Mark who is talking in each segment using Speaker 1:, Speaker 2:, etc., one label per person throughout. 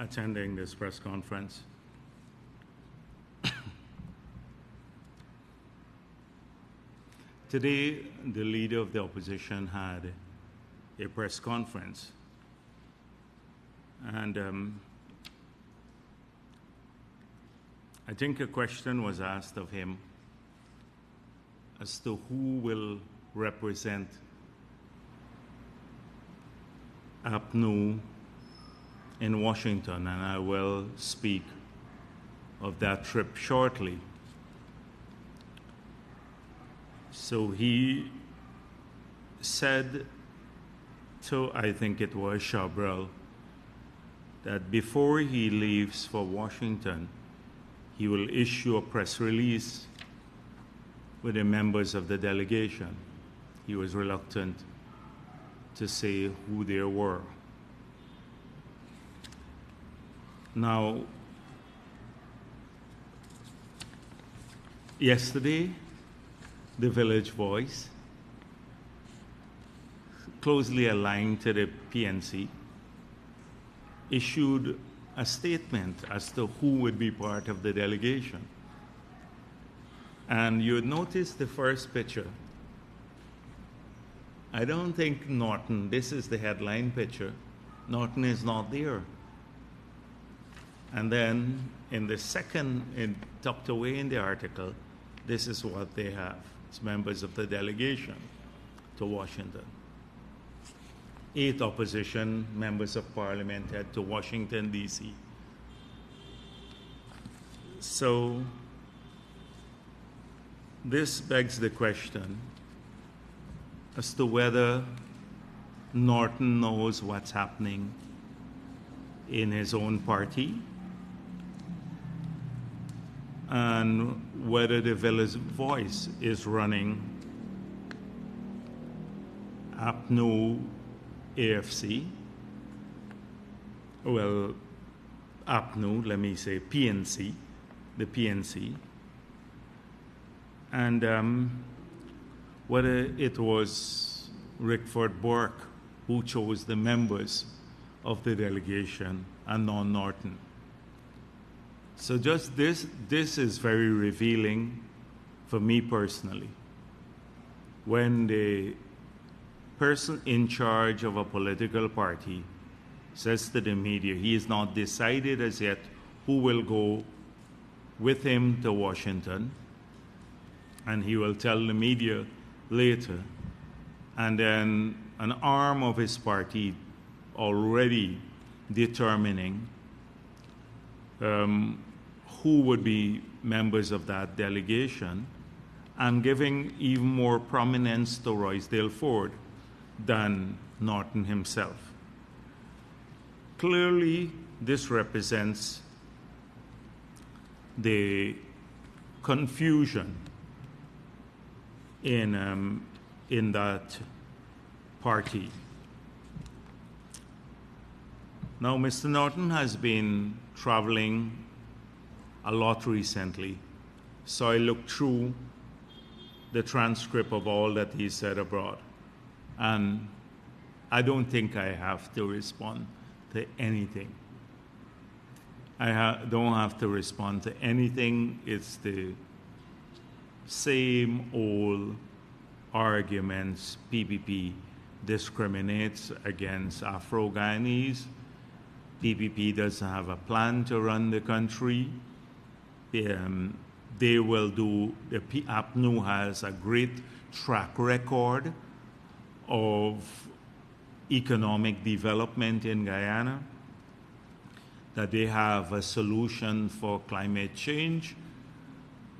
Speaker 1: attending this press conference. Today, the leader of the opposition had a press conference, and I think a question was asked of him as to who will represent APNU in Washington, and I will speak of that trip shortly. So he said to, I think it was Chabrol, that before he leaves for Washington, he will issue a press release with the members of the delegation. He was reluctant to say who there were. Now, yesterday, the Village Voice, closely aligned to the PNC, issued a statement as to who would be part of the delegation. And you would notice the first picture. I don't think Norton, this is the headline picture, Norton is not there. And then in the second, tucked away in the article, this is what they have. It's members of the delegation to Washington. 8 opposition members of parliament head to Washington, D.C. So this begs the question as to whether Norton knows what's happening in his own party and whether the Village Voice is running APNU AFC, well, APNU, let me say PNC, the PNC, and whether it was Rickford Burke who chose the members of the delegation and not Norton. So just this is very revealing for me personally. When the person in charge of a political party says to the media he is not decided as yet who will go with him to Washington, and he will tell the media later, and then an arm of his party already determining who would be members of that delegation, and giving even more prominence to Roysdale Ford than Norton himself. Clearly, this represents the confusion in that party. Now, Mr. Norton has been traveling a lot recently, so I looked through the transcript of all that he said abroad, and I don't think I have to respond to anything. I don't have to respond to anything. It's the same old arguments. PPP discriminates against Afro-Guyanese. PPP doesn't have a plan to run the country. They will do, the APNU has a great track record of economic development in Guyana, that they have a solution for climate change,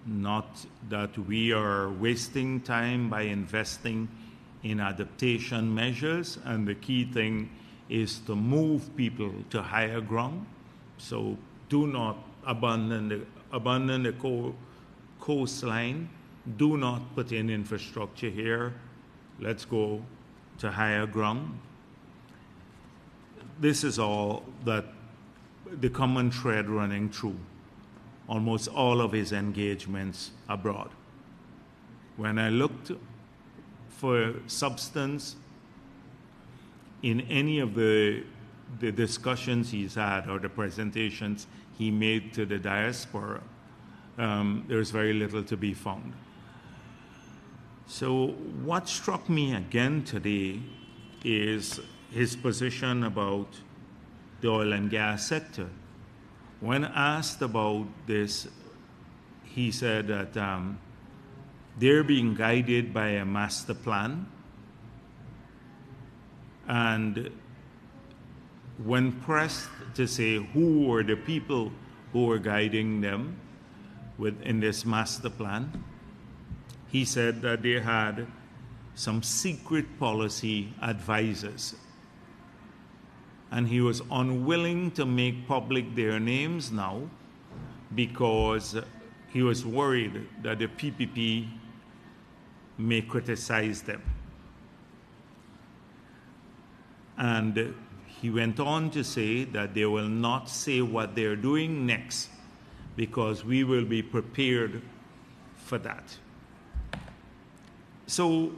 Speaker 1: not that we are wasting time by investing in adaptation measures, and the key thing is to move people to higher ground. So do not abandon the coastline. Do not put in infrastructure here. Let's go to higher ground. This is all that the common thread running through almost all of his engagements abroad. When I looked for substance in any of the the discussions he's had or the presentations he made to the diaspora, there's very little to be found. So what struck me again today is his position about the oil and gas sector. When asked about this, he said that they're being guided by a master plan, and when pressed to say who were the people who were guiding them within this master plan, he said that they had some secret policy advisors, and he was unwilling to make public their names now because he was worried that the PPP may criticize them. And he went on to say that they will not say what they're doing next because we will be prepared for that. So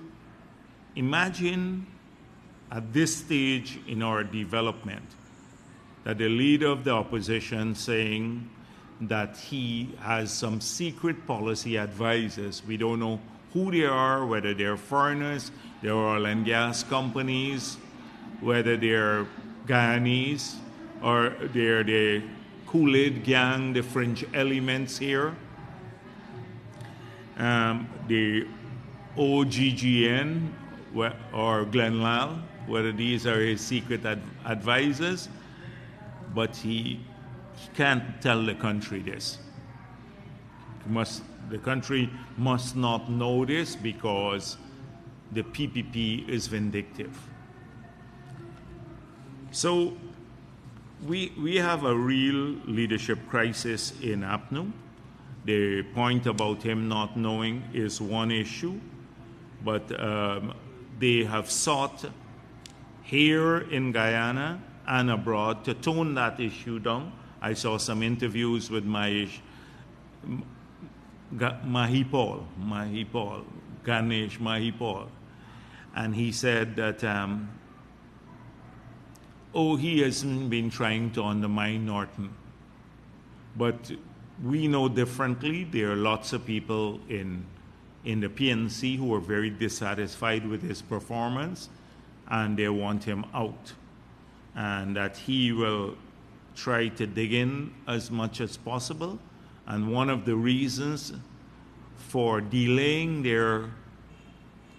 Speaker 1: imagine at this stage in our development that the leader of the opposition saying that he has some secret policy advisors. We don't know who they are, whether they're foreigners, they're oil and gas companies, whether they're Guyanese, or they're the Kool-Aid gang, the fringe elements here, the OGGN or Glenlal, whether these are his secret advisors, but he can't tell the country this. The country must not know this because the PPP is vindictive. So we have a real leadership crisis in APNU. The point about him not knowing is one issue, but they have sought here in Guyana and abroad to tone that issue down. I saw some interviews with Ganesh Mahipal, and he said that, he hasn't been trying to undermine Norton. But we know differently. There are lots of people in the PNC who are very dissatisfied with his performance, and they want him out. And that he will try to dig in as much as possible. And one of the reasons for delaying their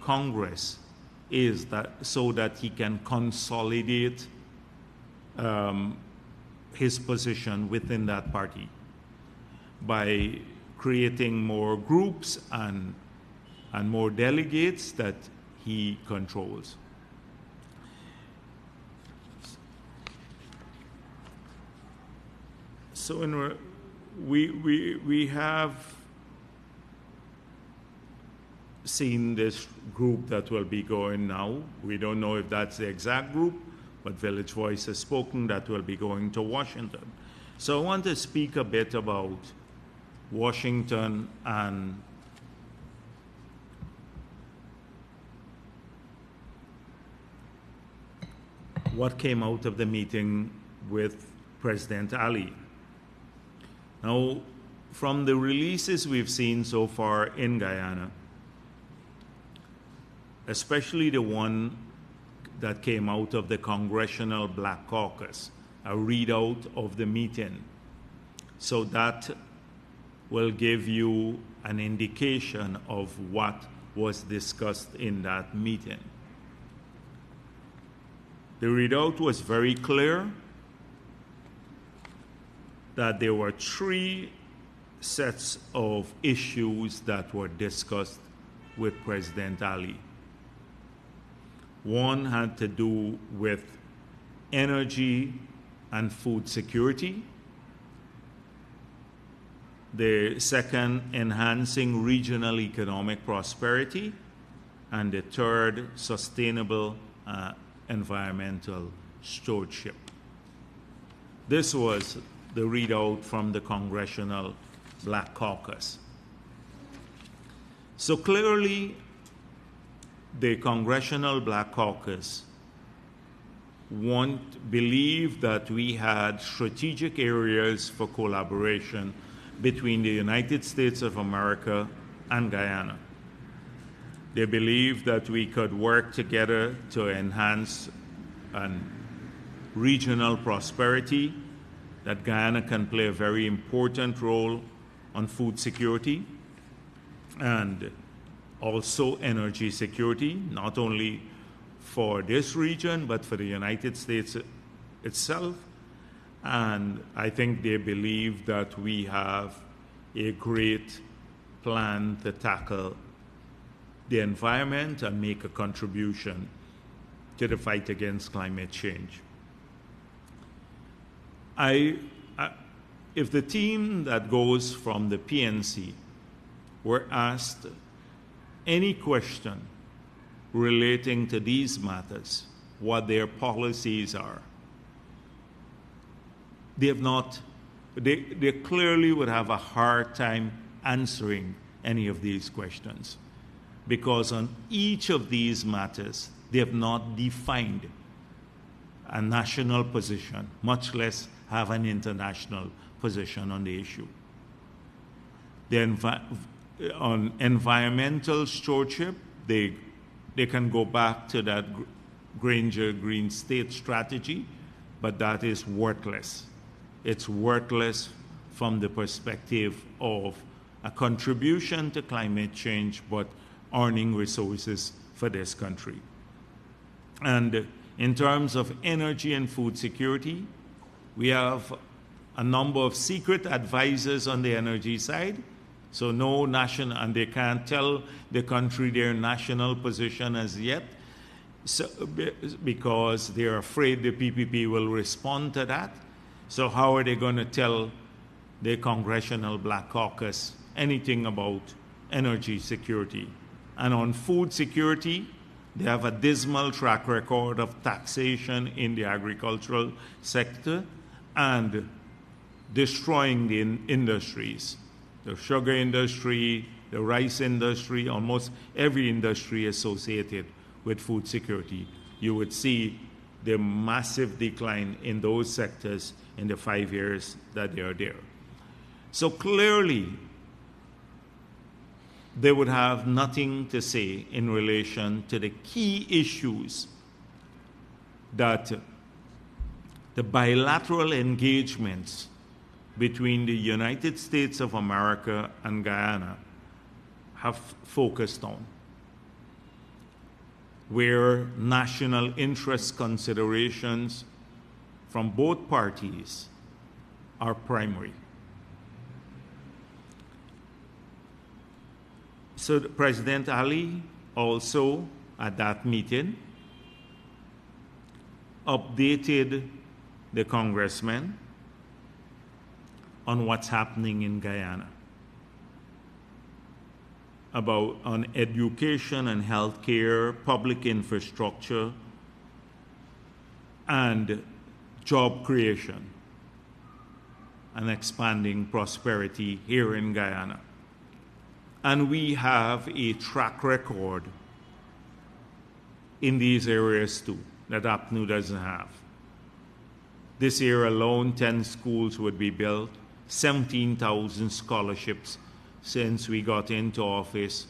Speaker 1: Congress is that so that he can consolidate his position within that party by creating more groups and more delegates that he controls. So we have seen this group that will be going now. We don't know if that's the exact group, but Village Voice has spoken that will be going to Washington. So I want to speak a bit about Washington and what came out of the meeting with President Ali. Now, from the releases we've seen so far in Guyana, especially the one that came out of the Congressional Black Caucus, a readout of the meeting. So that will give you an indication of what was discussed in that meeting. The readout was very clear that there were three sets of issues that were discussed with President Ali. One had to do with energy and food security. The second, enhancing regional economic prosperity. And the third, sustainable environmental stewardship. This was the readout from the Congressional Black Caucus. So clearly, the Congressional Black Caucus believed that we had strategic areas for collaboration between the United States of America and Guyana. They believed that we could work together to enhance regional prosperity, that Guyana can play a very important role on food security and also energy security, not only for this region, but for the United States itself. And I think they believe that we have a great plan to tackle the environment and make a contribution to the fight against climate change. If the team that goes from the PNC were asked any question relating to these matters, what their policies are, they clearly would have a hard time answering any of these questions, because on each of these matters, they have not defined a national position, much less have an international position on the issue. On environmental stewardship, they can go back to that Granger Green State strategy, but that is worthless. It's worthless from the perspective of a contribution to climate change, but earning resources for this country. And in terms of energy and food security, we have a number of secret advisors on the energy side. So no national, and they can't tell the country their national position as yet, because they're afraid the PPP will respond to that. So how are they going to tell the Congressional Black Caucus anything about energy security? And on food security, they have a dismal track record of taxation in the agricultural sector and destroying the industries. The sugar industry, the rice industry, almost every industry associated with food security. You would see the massive decline in those sectors in the 5 years that they are there. So clearly, they would have nothing to say in relation to the key issues that the bilateral engagements between the United States of America and Guyana have focused on, where national interest considerations from both parties are primary. So President Ali also, at that meeting, updated the congressmen on what's happening in Guyana, on education and healthcare, public infrastructure, and job creation and expanding prosperity here in Guyana. And we have a track record in these areas too, that APNU doesn't have. This year alone, 10 schools would be built, 17,000 scholarships since we got into office,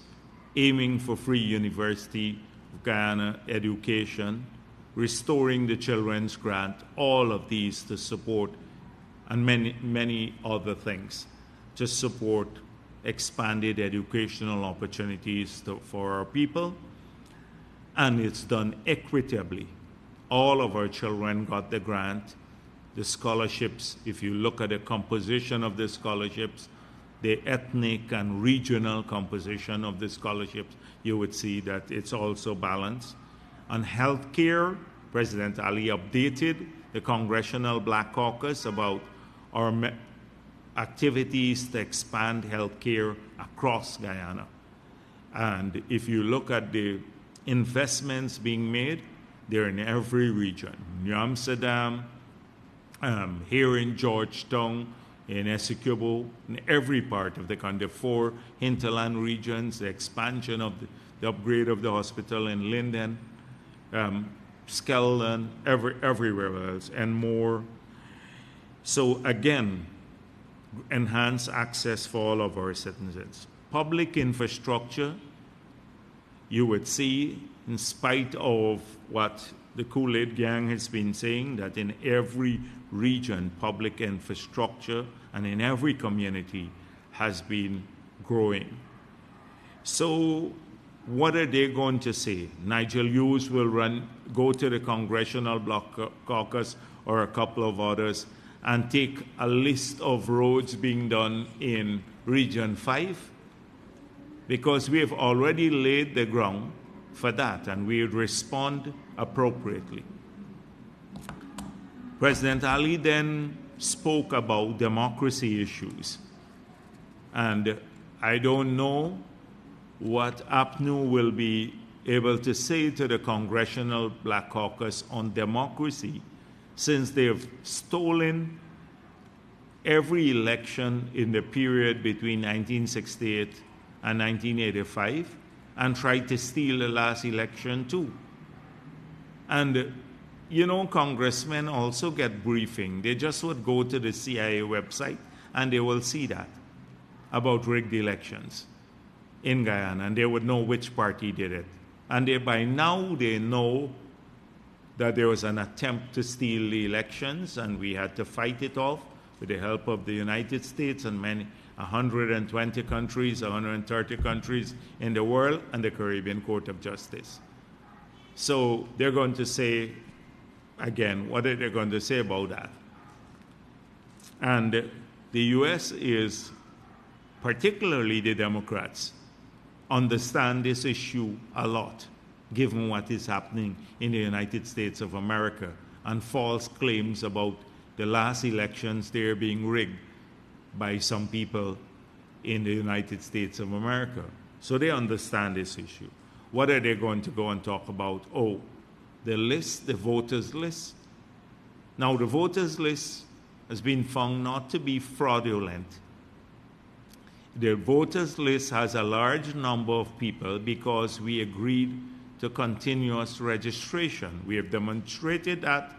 Speaker 1: aiming for free University of Guyana education, restoring the children's grant, all of these to support, and many, many other things to support expanded educational opportunities for our people. And it's done equitably. All of our children got the grant. The scholarships, if you look at the composition of the scholarships, the ethnic and regional composition of the scholarships, you would see that it's also balanced. On healthcare, President Ali updated the Congressional Black Caucus about our activities to expand healthcare across Guyana. And if you look at the investments being made, they're in every region. New Amsterdam, here in Georgetown, in Essequibo, in every part of the country, 4 hinterland regions, the expansion of the upgrade of the hospital in Linden, Skeldon, everywhere else, and more. So again, enhance access for all of our citizens. Public infrastructure, you would see, in spite of what the Kool-Aid gang has been saying, that in every region, public infrastructure and in every community has been growing. So what are they going to say? Nigel Hughes will go to the Congressional Bloc Caucus or a couple of others and take a list of roads being done in Region 5? Because we have already laid the ground for that, and we would respond appropriately. President Ali then spoke about democracy issues. And I don't know what APNU will be able to say to the Congressional Black Caucus on democracy, since they've stolen every election in the period between 1968 and 1985 and tried to steal the last election too. And you know, congressmen also get briefing. They just would go to the CIA website and they will see that about rigged elections in Guyana, and they would know which party did it. And by now they know that there was an attempt to steal the elections, and we had to fight it off with the help of the United States and 120 countries, 130 countries in the world, and the Caribbean Court of Justice. So they're going to say, again, what are they going to say about that? And the U.S. is, particularly the Democrats, understand this issue a lot, given what is happening in the United States of America and false claims about the last elections there being rigged by some people in the United States of America. So they understand this issue. What are they going to go and talk about? Oh, the list, the voters list. Now, the voters list has been found not to be fraudulent. The voters list has a large number of people because we agreed to continuous registration. We have demonstrated that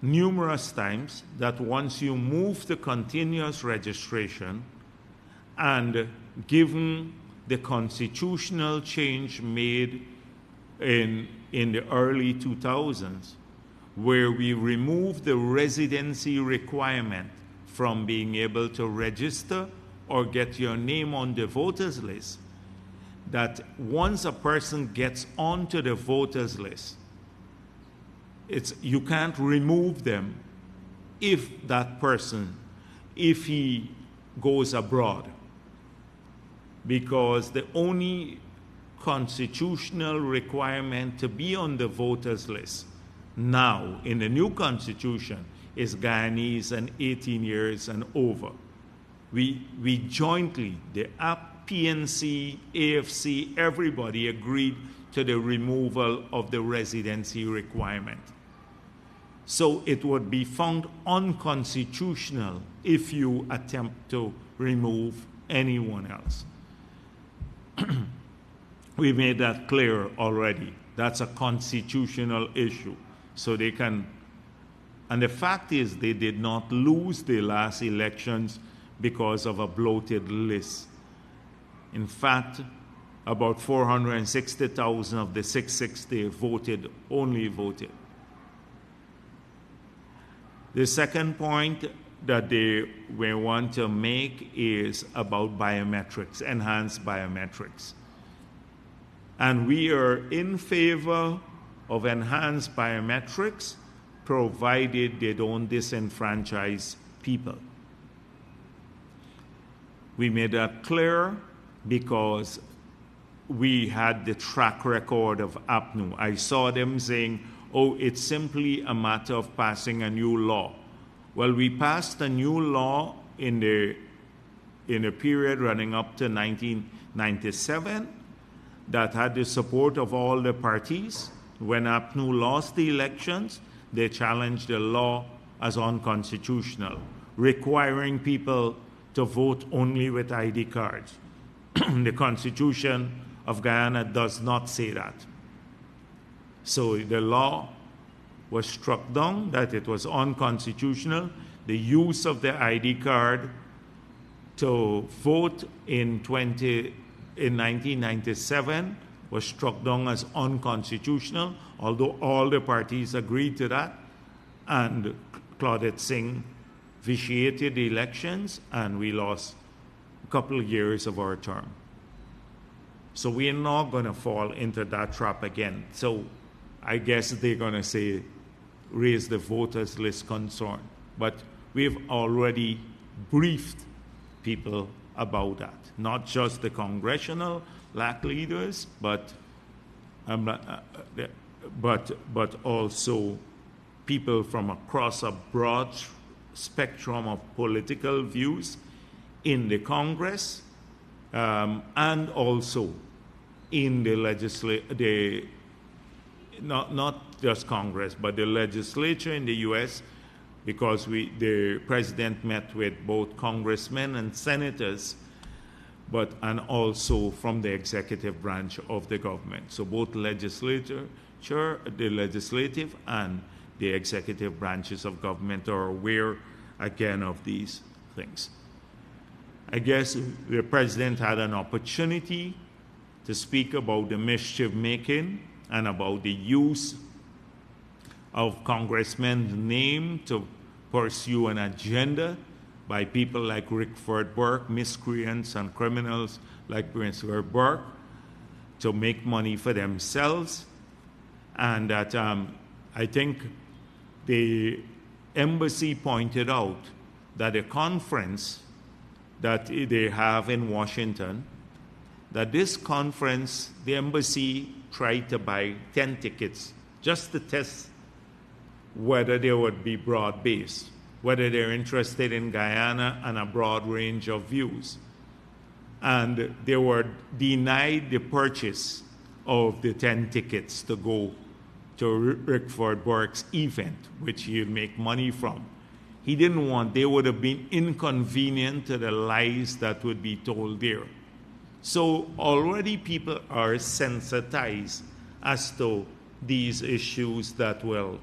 Speaker 1: numerous times, that once you move to continuous registration, and given the constitutional change made in the early 2000s, where we removed the residency requirement from being able to register or get your name on the voters list, that once a person gets onto the voters list, you can't remove them if that person, if he goes abroad. Because the only constitutional requirement to be on the voters list now in the new constitution is Guyanese and 18 years and over. We jointly, the PNC, AFC, everybody agreed to the removal of the residency requirement. So it would be found unconstitutional if you attempt to remove anyone else. We made that clear already. That's a constitutional issue. So they can, and the fact is they did not lose the last elections because of a bloated list. In fact, about 460,000 of the 660 only voted. The second point that they want to make is about biometrics, enhanced biometrics. And we are in favor of enhanced biometrics, provided they don't disenfranchise people. We made that clear because we had the track record of APNU. I saw them saying, oh, it's simply a matter of passing a new law. Well, we passed a new law in the period running up to 1997 that had the support of all the parties. When APNU lost the elections, they challenged the law as unconstitutional, requiring people to vote only with ID cards. The Constitution of Guyana does not say that. So the law was struck down, that it was unconstitutional. The use of the ID card to vote in 1997 was struck down as unconstitutional, although all the parties agreed to that. And Claudette Singh vitiated the elections, and we lost a couple of years of our term. So we're not going to fall into that trap again. So I guess they're going to say, raise the voters list concern. But we've already briefed people about that, not just the congressional black leaders, but also people from across a broad spectrum of political views in the Congress, and also in the legislature, not just Congress, but the legislature in the U.S., because the president met with both congressmen and senators, and also from the executive branch of the government. So both the legislative and the executive branches of government are aware, again, of these things. I guess the president had an opportunity to speak about the mischief making and about the use of congressmen's name to pursue an agenda by people like Rickford Burke, miscreants and criminals like Rickford Burke, to make money for themselves. And that I think the embassy pointed out that a conference that they have in Washington, that this conference, the embassy tried to buy 10 tickets just to test whether they would be broad-based, whether they're interested in Guyana and a broad range of views. And they were denied the purchase of the 10 tickets to go to Rickford Burke's event, which he'd make money from. He didn't want, they would have been inconvenient to the lies that would be told there. So already people are sensitized as to these issues that will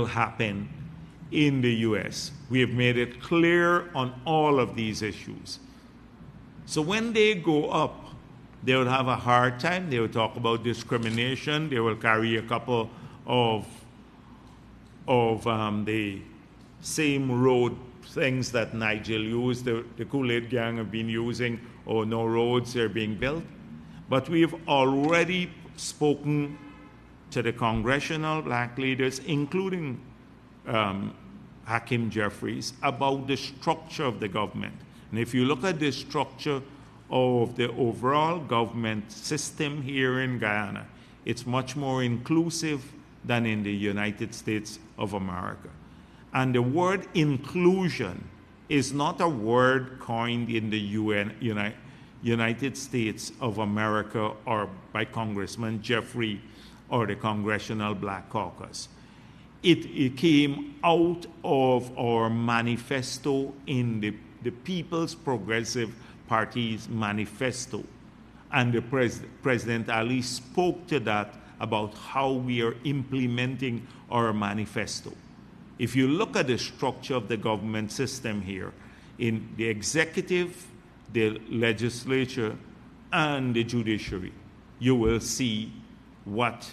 Speaker 1: happen in the U.S. We have made it clear on all of these issues. So when they go up, they will have a hard time. They will talk about discrimination. They will carry a couple of the same road things that Nigel used, the Kool-Aid gang have been using, or no roads are being built. But we've already spoken to the congressional black leaders, including Hakeem Jeffries, about the structure of the government. And if you look at the structure of the overall government system here in Guyana, it's much more inclusive than in the United States of America. And the word inclusion is not a word coined in the United States of America or by Congressman Jeffrey or the Congressional Black Caucus. It came out of our manifesto in the People's Progressive Party's manifesto. And the President Ali spoke to that about how we are implementing our manifesto. If you look at the structure of the government system here, in the executive, the legislature, and the judiciary, you will see what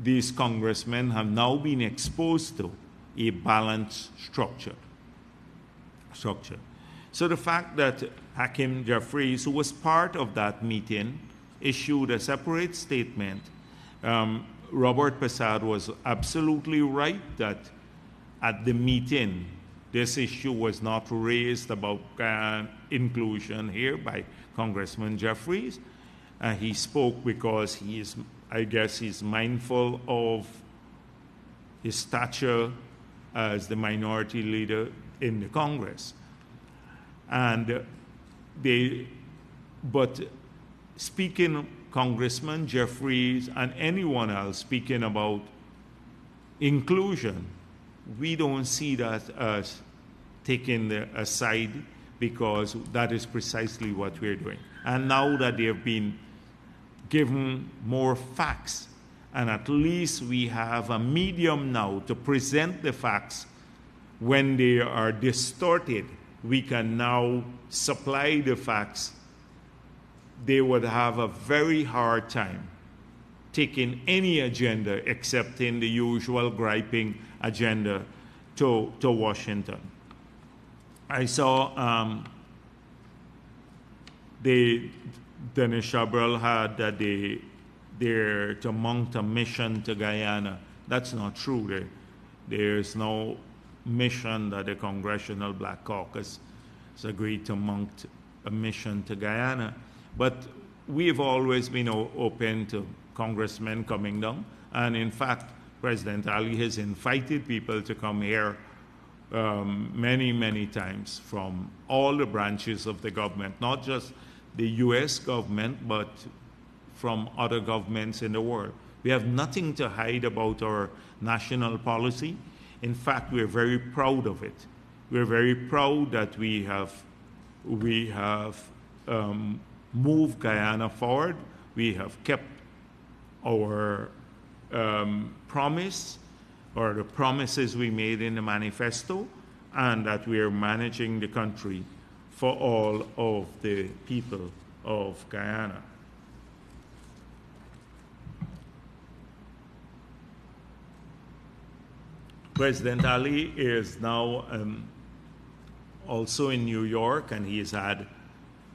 Speaker 1: these congressmen have now been exposed to, a balanced structure. So the fact that Hakeem Jeffries, who was part of that meeting, issued a separate statement, Robert Passad was absolutely right that at the meeting, this issue was not raised about inclusion here by Congressman Jeffries. He spoke because I guess he's mindful of his stature as the minority leader in the Congress. But speaking, Congressman Jeffries and anyone else speaking about inclusion, we don't see that as taking a side, because that is precisely what we're doing. And now that they have been given more facts, and at least we have a medium now to present the facts. When they are distorted, we can now supply the facts. They would have a very hard time taking any agenda except in the usual griping agenda to Washington. I saw Dennis Chabrol had that they're to mount a mission to Guyana. That's not true. There's no mission that the Congressional Black Caucus has agreed to mount a mission to Guyana. But we've always been open to congressmen coming down. And in fact, President Ali has invited people to come here many, many times from all the branches of the government, not just the U.S. government, but from other governments in the world. We have nothing to hide about our national policy. In fact, we're very proud of it. We're very proud that we have moved Guyana forward. We have kept our promise, or the promises we made in the manifesto, and that we are managing the country for all of the people of Guyana. President Ali is now also in New York, and he has had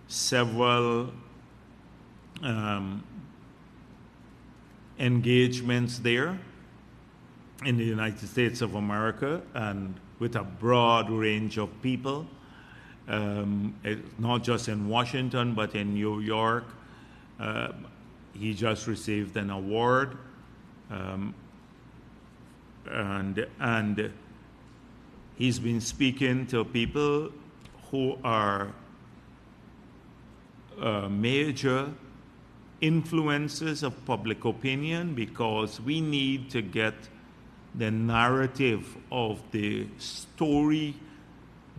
Speaker 1: several engagements there in the United States of America, and with a broad range of people, not just in Washington, but in New York. He just received an award, and he's been speaking to people who are major influences of public opinion, because we need to get the narrative of the story,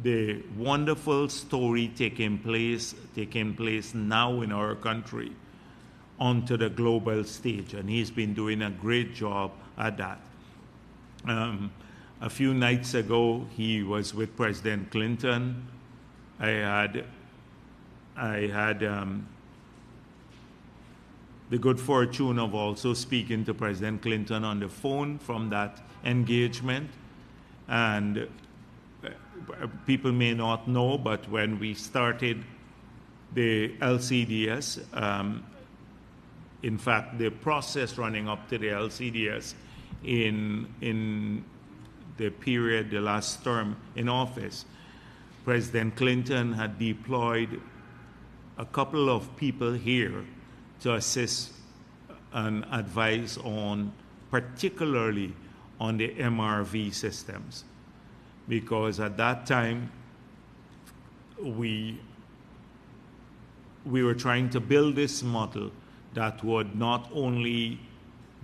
Speaker 1: the wonderful story taking place now in our country, onto the global stage, and he's been doing a great job at that. A few nights ago, he was with President Clinton. I had the good fortune of also speaking to President Clinton on the phone from that engagement. And people may not know, but when we started the LCDS, in fact, the process running up to the LCDS in the period, the last term in office, President Clinton had deployed a couple of people here to assist and advise on, particularly on the MRV systems, because at that time we were trying to build this model that would not only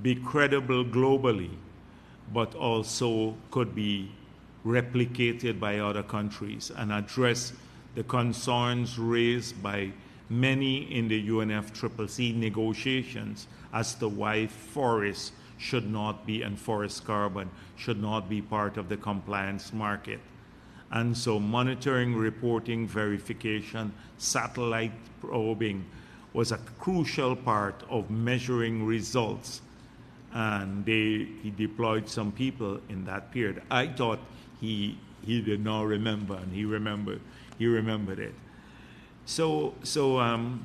Speaker 1: be credible globally, but also could be replicated by other countries and address the concerns raised by many in the UNFCCC negotiations as to why forests should not be, and forest carbon should not be, part of the compliance market. And so monitoring, reporting, verification, satellite probing was a crucial part of measuring results. And he deployed some people in that period. I thought he did not remember, and he remembered it. So the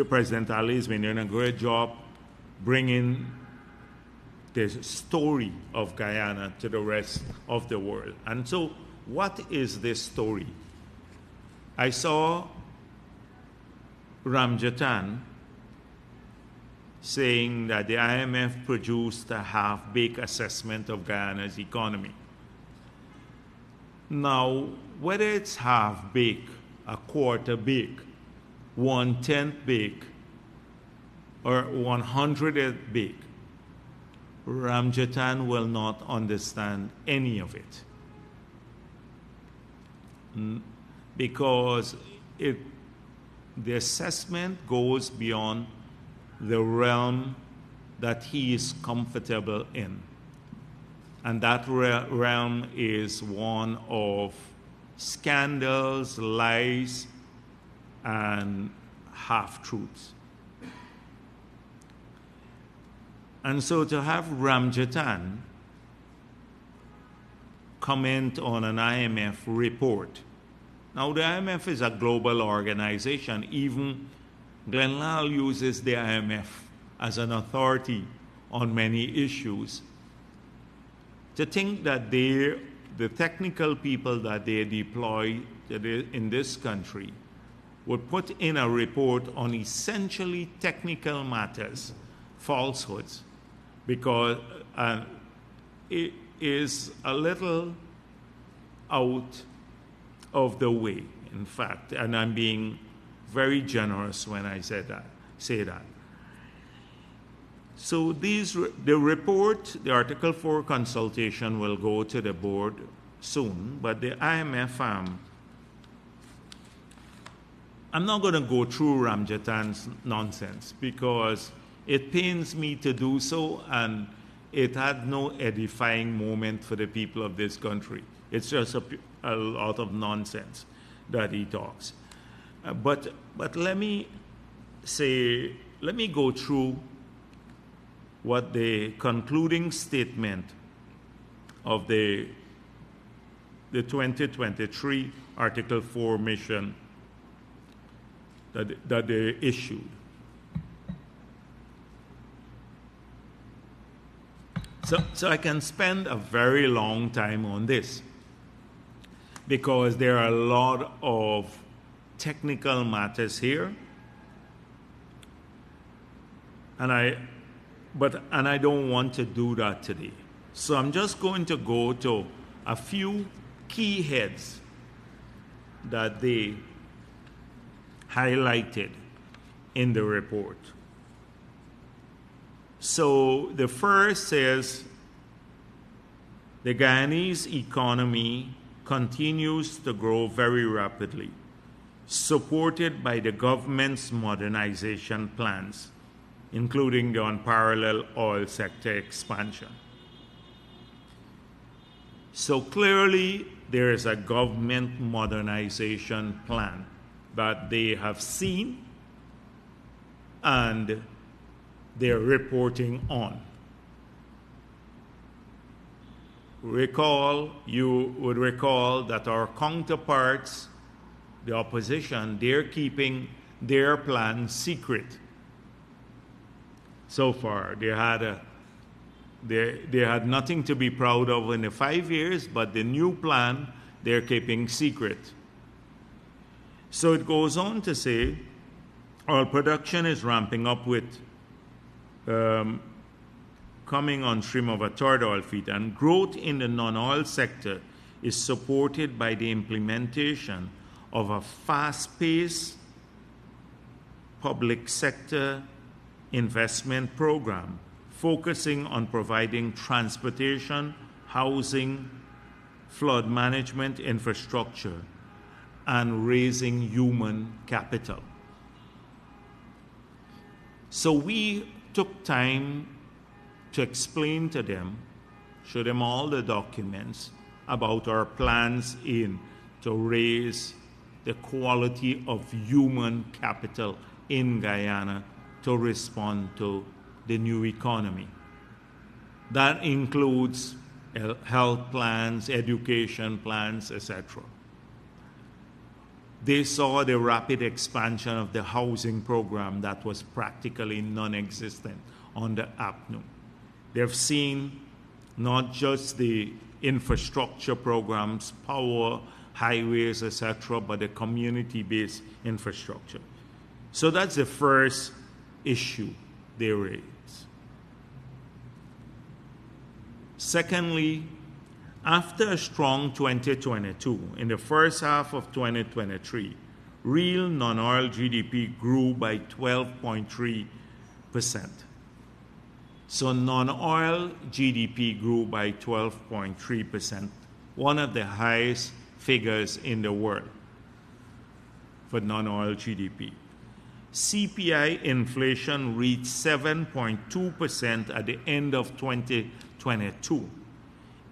Speaker 1: President Ali has been doing a great job bringing the story of Guyana to the rest of the world. And so what is this story? I saw Ramjatan saying that the IMF produced a half-baked assessment of Guyana's economy. Now, whether it's half-baked, a quarter-baked, 1/10 baked, or 100th baked, Ramjatan will not understand any of it, because the assessment goes beyond the realm that he is comfortable in. And that realm is one of scandals, lies, and half-truths. And so to have Ramjatan comment on an IMF report. Now, the IMF is a global organization. Even Glenn Lal uses the IMF as an authority on many issues. To think that the technical people that they deploy in this country would put in a report on essentially technical matters, falsehoods, because it is a little out of the way, in fact, and I'm being very generous when I say that. So the report, the Article 4 consultation will go to the board soon, but the IMF, I'm not going to go through Ramjatan's nonsense because it pains me to do so, and it had no edifying moment for the people of this country. It's just a lot of nonsense that he talks. But let me go through what the concluding statement of the 2023 Article 4 mission that they issued. So I can spend a very long time on this because there are a lot of technical matters here, and I don't want to do that today. So I'm just going to go to a few key heads that they highlighted in the report. So the first says the Guyanese economy continues to grow very rapidly, supported by the government's modernization plans, including the unparalleled oil sector expansion. So clearly there is a government modernization plan that they have seen and they're reporting on. You would recall that our counterparts, the opposition, they're keeping their plan secret. So far, they had nothing to be proud of in the 5 years, but the new plan they're keeping secret. So it goes on to say, oil production is ramping up with coming on stream of a third oil field, and growth in the non-oil sector is supported by the implementation of a fast-paced public sector investment program focusing on providing transportation, housing, flood management infrastructure, and raising human capital. So we took time to explain to them, show them all the documents about our plans to raise the quality of human capital in Guyana to respond to the new economy. That includes health plans, education plans, etc. They saw the rapid expansion of the housing program that was practically non-existent on the APNU. They've seen not just the infrastructure programs, power, highways, etc., but the community-based infrastructure. So that's the first issue they raise. Secondly, after a strong 2022, in the first half of 2023, real non-oil GDP grew by 12.3%. So non-oil GDP grew by 12.3%, one of the highest figures in the world for non-oil GDP. CPI inflation reached 7.2% at the end of 2022,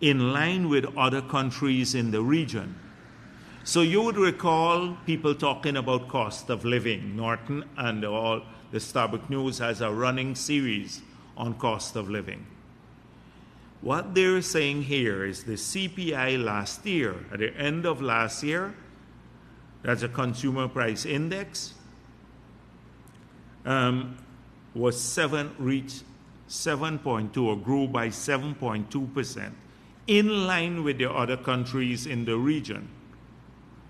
Speaker 1: in line with other countries in the region. So you would recall people talking about cost of living. Norton and all the Starbuck News has a running series on cost of living. What they're saying here is the CPI last year, at the end of last year, that's a consumer price index, reached 7.2, or grew by 7.2%, in line with the other countries in the region.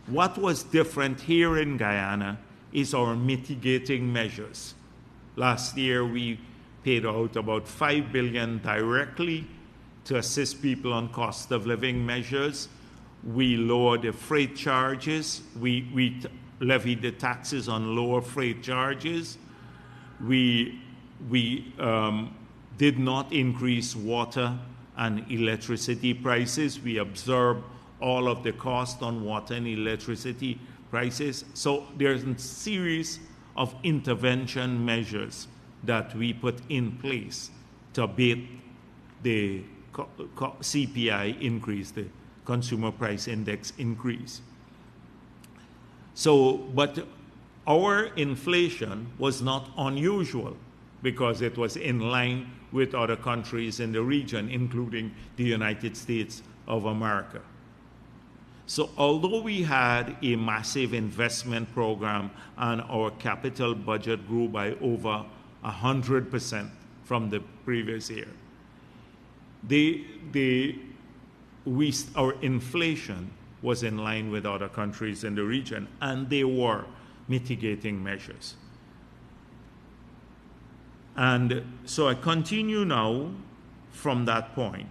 Speaker 1: What was different here in Guyana is our mitigating measures. Last year, we paid out about $5 billion directly to assist people on cost of living measures. We lowered the freight charges. We levied the taxes on lower freight charges. We did not increase water and electricity prices. We absorbed all of the cost on water and electricity prices. So there's a series of intervention measures that we put in place to abate the CPI increase, the consumer price index increase. So, but our inflation was not unusual because it was in line with other countries in the region, including the United States of America. So although we had a massive investment program and our capital budget grew by over 100% from the previous year, our inflation was in line with other countries in the region, and there were mitigating measures. And so I continue now from that point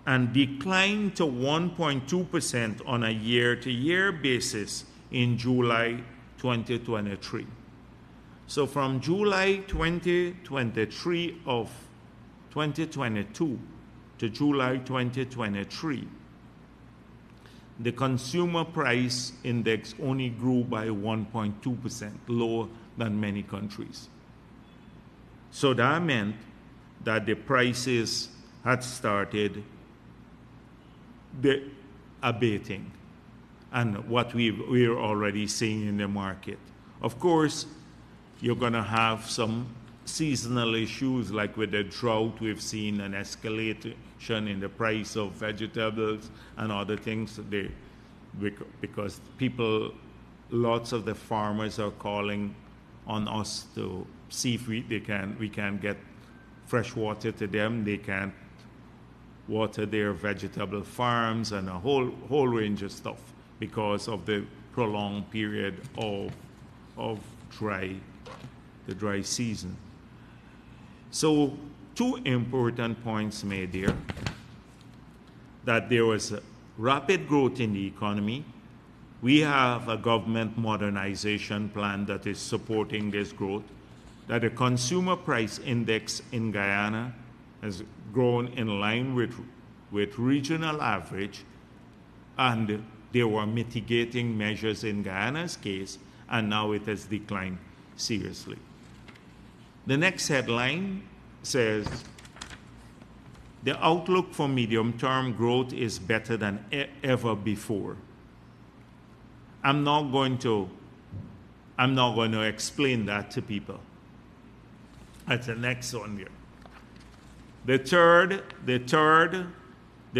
Speaker 1: and declined to 1.2% on a year-to-year basis in July 2023. So from July 2023 of 2022 to July 2023, the consumer price index only grew by 1.2%, lower than many countries. So that meant that the prices had started abating, and what we're already seeing in the market. Of course, you're going to have some seasonal issues, like with the drought. We've seen an escalation in the price of vegetables and other things, because lots of the farmers are calling on us to see if we can get fresh water to them. They can't water their vegetable farms and a whole range of stuff because of the prolonged period of the dry season. So two important points made there: that there was a rapid growth in the economy. We have a government modernization plan that is supporting this growth, that the consumer price index in Guyana has grown in line with regional average, and there were mitigating measures in Guyana's case, and now it has declined seriously. The next headline says, the outlook for medium-term growth is better than ever before. I'm not going to explain that to people. That's the next one here. The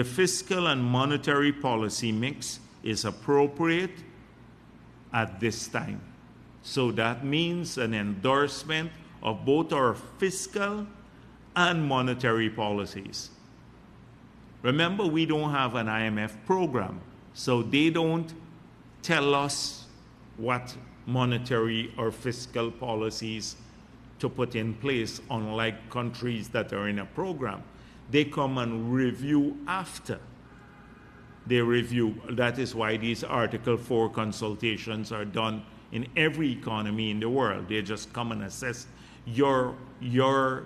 Speaker 1: fiscal and monetary policy mix is appropriate at this time. So that means an endorsement of both our fiscal and monetary policies. Remember, we don't have an IMF program, so they don't tell us what monetary or fiscal policies to put in place, unlike countries that are in a program. They come and review after they review. That is why these Article 4 consultations are done in every economy in the world. They just come and assess your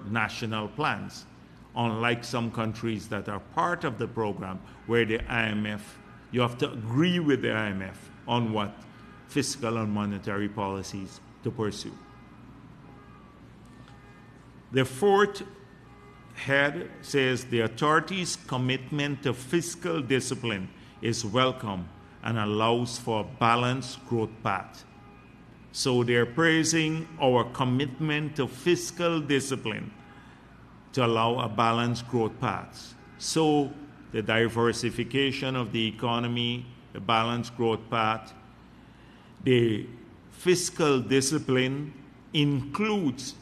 Speaker 1: national plans, unlike some countries that are part of the program where the IMF, you have to agree with the IMF on what fiscal and monetary policies to pursue. The fourth head says the authority's commitment to fiscal discipline is welcome and allows for a balanced growth path. So they're praising our commitment to fiscal discipline to allow a balanced growth path. So the diversification of the economy, the balanced growth path, the fiscal discipline includes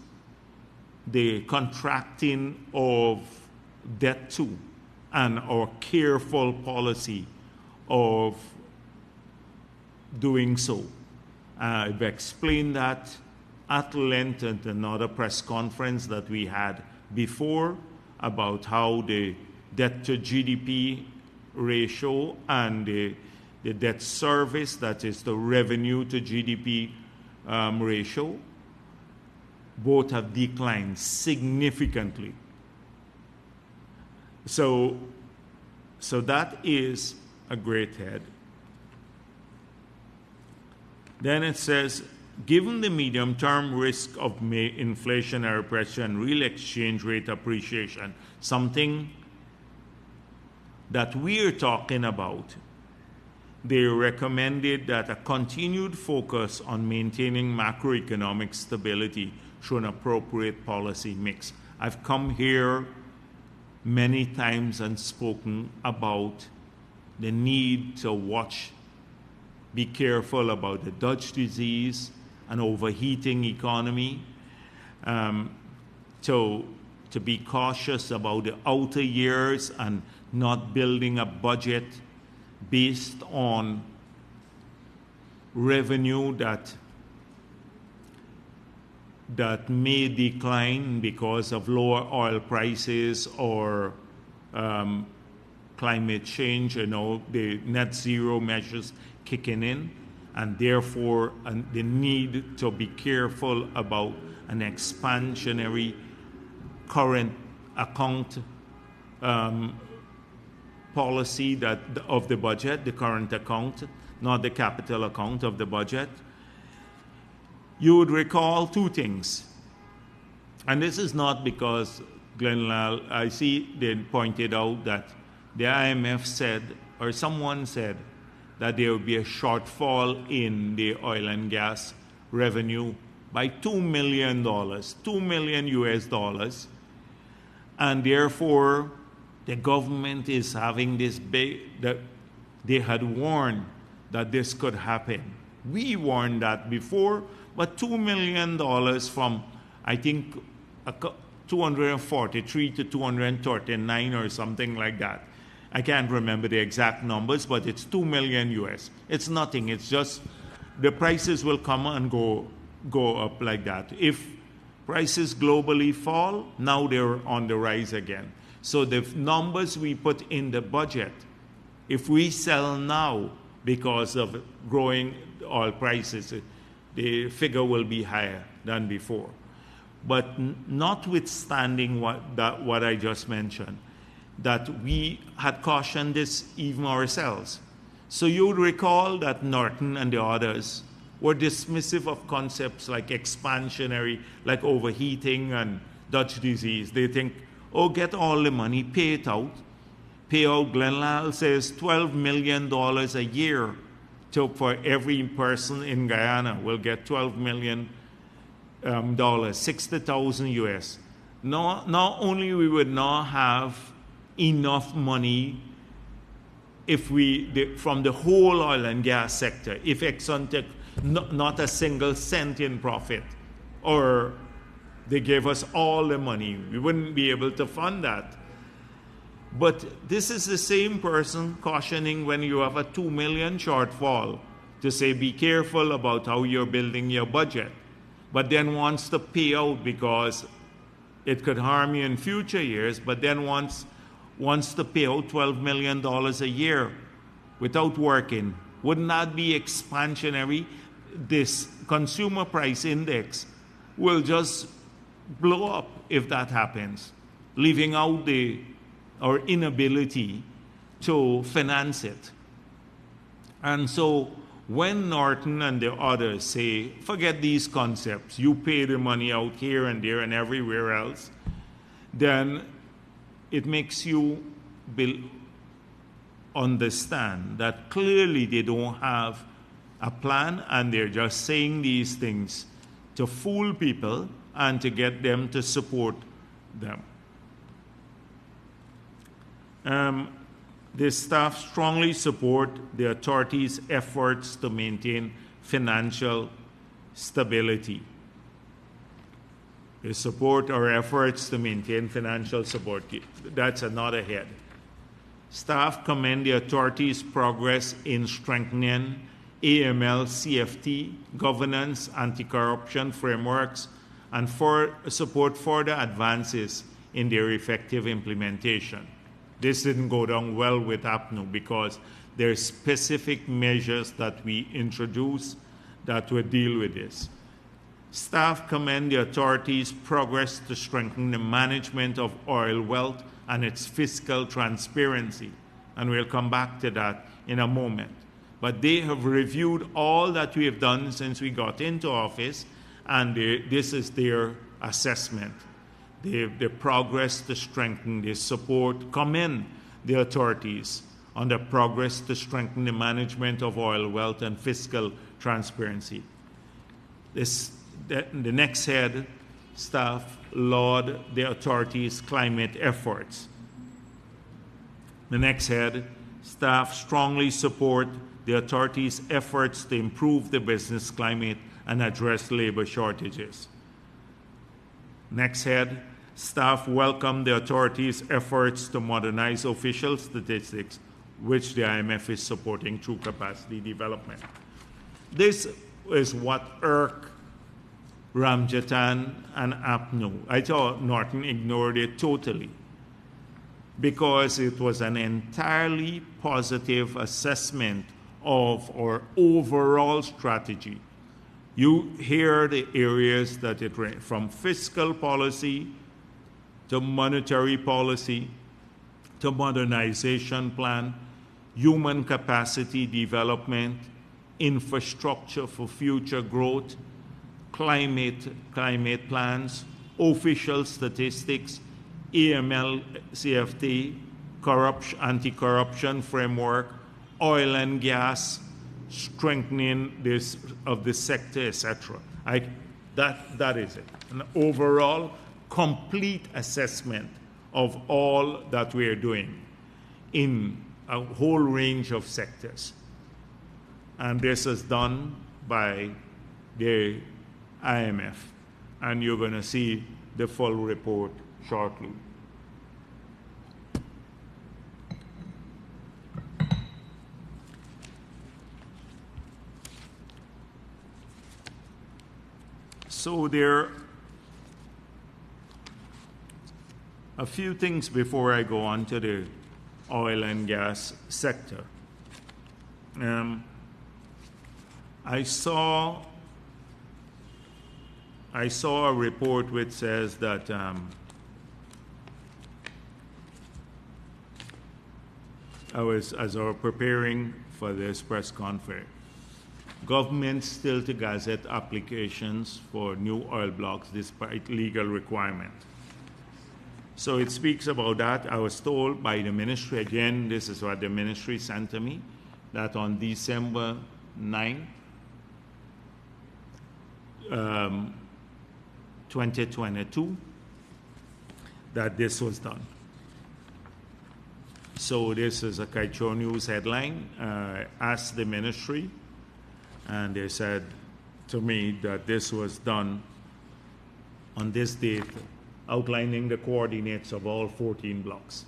Speaker 1: the contracting of debt too, and our careful policy of doing so. I've explained that at length at another press conference that we had before about how the debt to GDP ratio and the debt service, that is the revenue to GDP ratio, both have declined significantly. So that is a great head. Then it says, given the medium-term risk of inflationary pressure and real exchange rate appreciation, something that we're talking about, they recommended that a continued focus on maintaining macroeconomic stability through an appropriate policy mix. I've come here many times and spoken about the need to watch, be careful about the Dutch disease and overheating economy, to be cautious about the outer years and not building a budget based on revenue that may decline because of lower oil prices or climate change, the net zero measures kicking in, and therefore the need to be careful about an expansionary current account policy of the budget, the current account, not the capital account of the budget. You would recall two things. And this is not because Glenn, I see they pointed out that the IMF said, or someone said, that there would be a shortfall in the oil and gas revenue by $2 million, $2 million US dollars. And therefore, the government is having this that they had warned that this could happen. We warned that before, but $2 million from, I think, 243 to 239 or something like that. I can't remember the exact numbers, but it's 2 million US. It's nothing. It's just the prices will come and go up like that. If prices globally fall, now they're on the rise again. So the numbers we put in the budget, if we sell now because of growing oil prices, the figure will be higher than before. But notwithstanding what I just mentioned, that we had cautioned this even ourselves. So you would recall that Norton and the others were dismissive of concepts like expansionary, like overheating and Dutch disease. They think, oh, get all the money, pay it out. Pay out, Glenn says, $12 million a year for every person in Guyana will get $12 million, 60,000 US. Not only we would not have enough money from the whole oil and gas sector, if Exxon took not a single cent in profit, or they gave us all the money, we wouldn't be able to fund that. But this is the same person cautioning when you have a 2 million shortfall to say be careful about how you're building your budget, but then wants to pay out because it could harm you in future years, but then wants to pay out $12 million a year without working. Wouldn't that be expansionary? This consumer price index will just blow up if that happens, leaving out our inability to finance it. And so When Norton and the others say, forget these concepts, you pay the money out here and there and everywhere else, then it makes you understand that clearly they don't have a plan and they're just saying these things to fool people and to get them to support them. The staff strongly support the authorities' efforts to maintain financial stability. They support our efforts to maintain financial support. That's another head. Staff commend the authorities' progress in strengthening AML, CFT, governance, anti-corruption frameworks, and support further advances in their effective implementation. This didn't go down well with APNU because there are specific measures that we introduce that will deal with this. Staff commend the authorities' progress to strengthen the management of oil wealth and its fiscal transparency, and we'll come back to that in a moment. But they have reviewed all that we have done since we got into office, and this is their assessment. The progress to strengthen the support, commend the authorities on the progress to strengthen the management of oil wealth and fiscal transparency. The next head, staff laud the authorities' climate efforts. The next head, staff strongly support the authorities' efforts to improve the business climate and address labor shortages. Next head, staff welcome the authorities' efforts to modernize official statistics, which the IMF is supporting through capacity development. This is what irked Ramjatan and APNU. I thought Norton ignored it totally because it was an entirely positive assessment of our overall strategy. You hear the areas that it ran from fiscal policy to monetary policy to modernization plan, human capacity development, infrastructure for future growth, climate plans, official statistics, AML, CFT, anti-corruption framework, oil and gas, strengthening of the sector, etc. That is it. An overall complete assessment of all that we are doing in a whole range of sectors. And this is done by the IMF. And you're going to see the full report shortly. So there are a few things before I go on to the oil and gas sector. I saw a report which says that as I was preparing for this press conference, government still to gazette applications for new oil blocks despite legal requirement. So it speaks about that. I was told by the ministry, again, this is what the ministry sent to me, that on December 9th, 2022, that this was done. So this is a Kaicho News headline. Asked the ministry, and they said to me that this was done on this date, outlining the coordinates of all 14 blocks,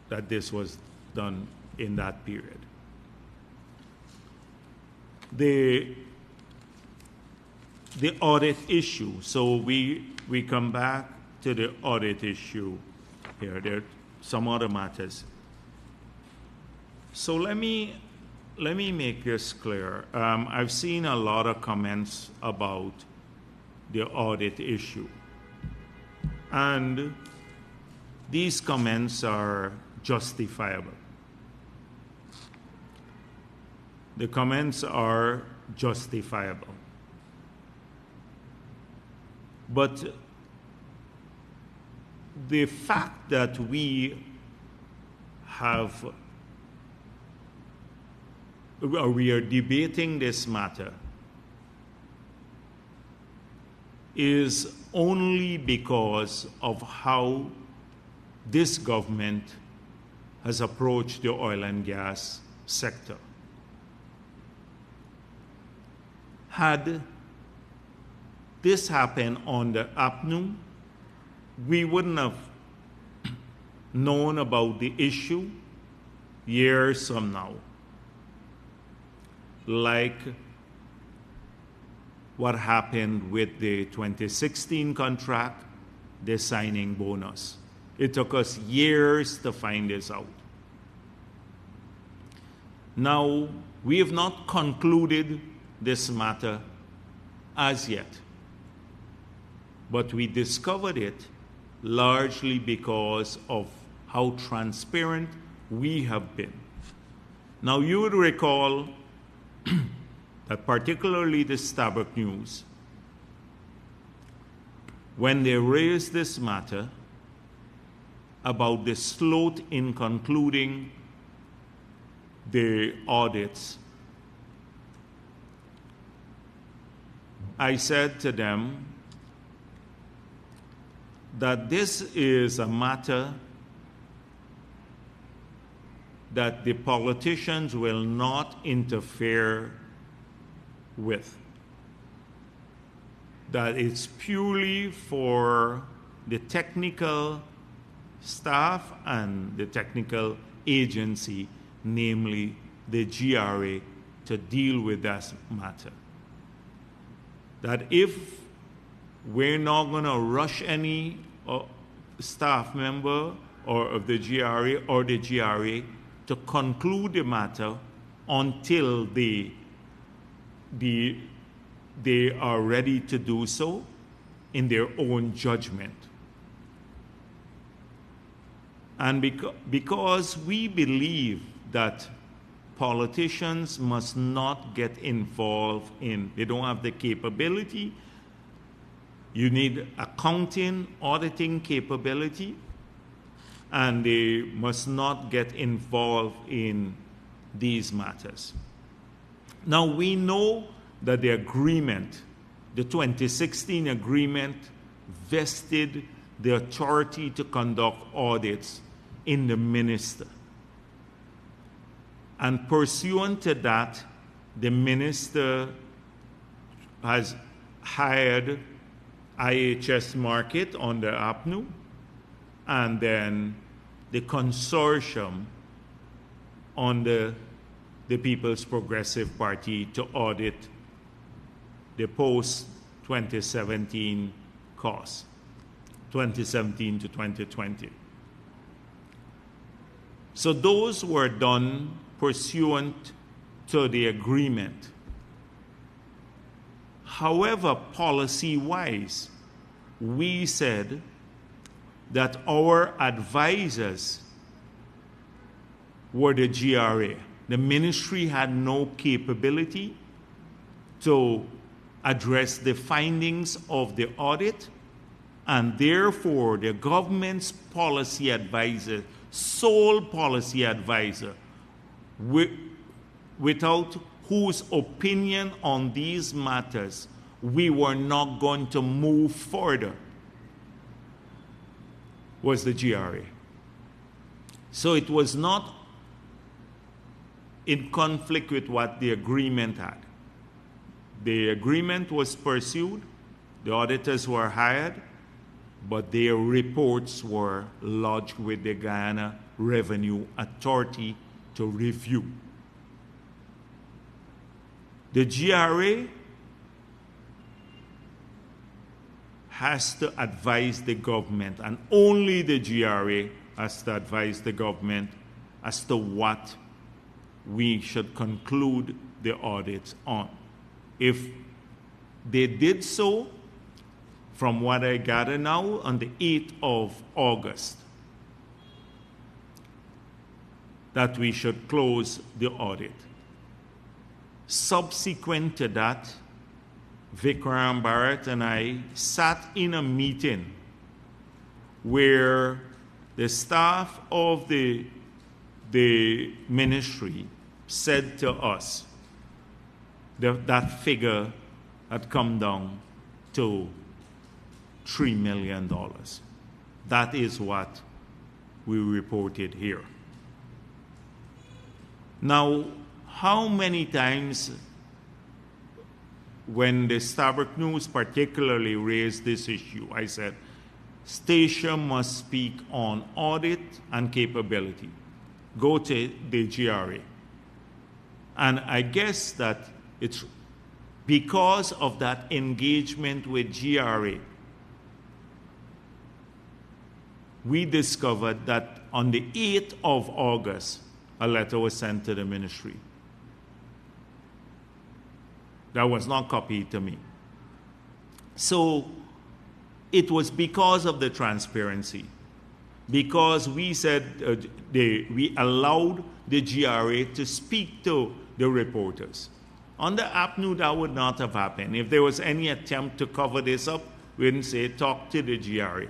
Speaker 1: that this was done in that period. The audit issue. So we come back to the audit issue here. There are some other matters. So let me make this clear. I've seen a lot of comments about the audit issue. And these comments are justifiable. The comments are justifiable. But the fact that we are debating this matter is only because of how this government has approached the oil and gas sector. Had this happened on the APNU, we wouldn't have known about the issue years from now. Like what happened with the 2016 contract, the signing bonus. It took us years to find this out. Now, we have not concluded this matter as yet, but we discovered it largely because of how transparent we have been. Now, you would recall that particularly the Starbuck News, when they raised this matter about the slot in concluding the audits, I said to them that this is a matter that the politicians will not interfere with. That it's purely for the technical staff and the technical agency, namely the GRA, to deal with that matter. That if we're not going to rush any staff member or of the GRA or the GRA to conclude the matter until they are ready to do so in their own judgment. And because we believe that politicians must not get involved in, they don't have the capability. You need accounting, auditing capability, and they must not get involved in these matters. Now, we know that the agreement, the 2016 agreement, vested the authority to conduct audits in the minister. And pursuant to that, the minister has hired IHS Markit on the APNU, and then the consortium on the People's Progressive Party to audit the post-2017 costs, 2017 to 2020. So those were done pursuant to the agreement. However, policy-wise, we said that our advisors were the GRA. The ministry had no capability to address the findings of the audit, and therefore the government's policy advisor, sole policy advisor, without whose opinion on these matters we were not going to move further, was the GRA. So it was not in conflict with what the agreement had. The agreement was pursued, the auditors were hired, but their reports were lodged with the Guyana Revenue Authority to review. The GRA has to advise the government, and only the GRA has to advise the government as to what we should conclude the audits on. If they did so, from what I gather now, on the 8th of August, that we should close the audit. Subsequent to that, Vikram Bharrat and I sat in a meeting where the staff of the ministry said to us that figure had come down to $3 million. That is what we reported here. Now, how many times when the Starbuck News particularly raised this issue, I said, station must speak on audit and capability. Go to the GRA. And I guess that it's because of that engagement with GRA, we discovered that on the 8th of August, a letter was sent to the ministry. That was not copied to me. So it was because of the transparency, because we said we allowed the GRA to speak to the reporters. Under APNU, that would not have happened. If there was any attempt to cover this up, we didn't say, talk to the GRA.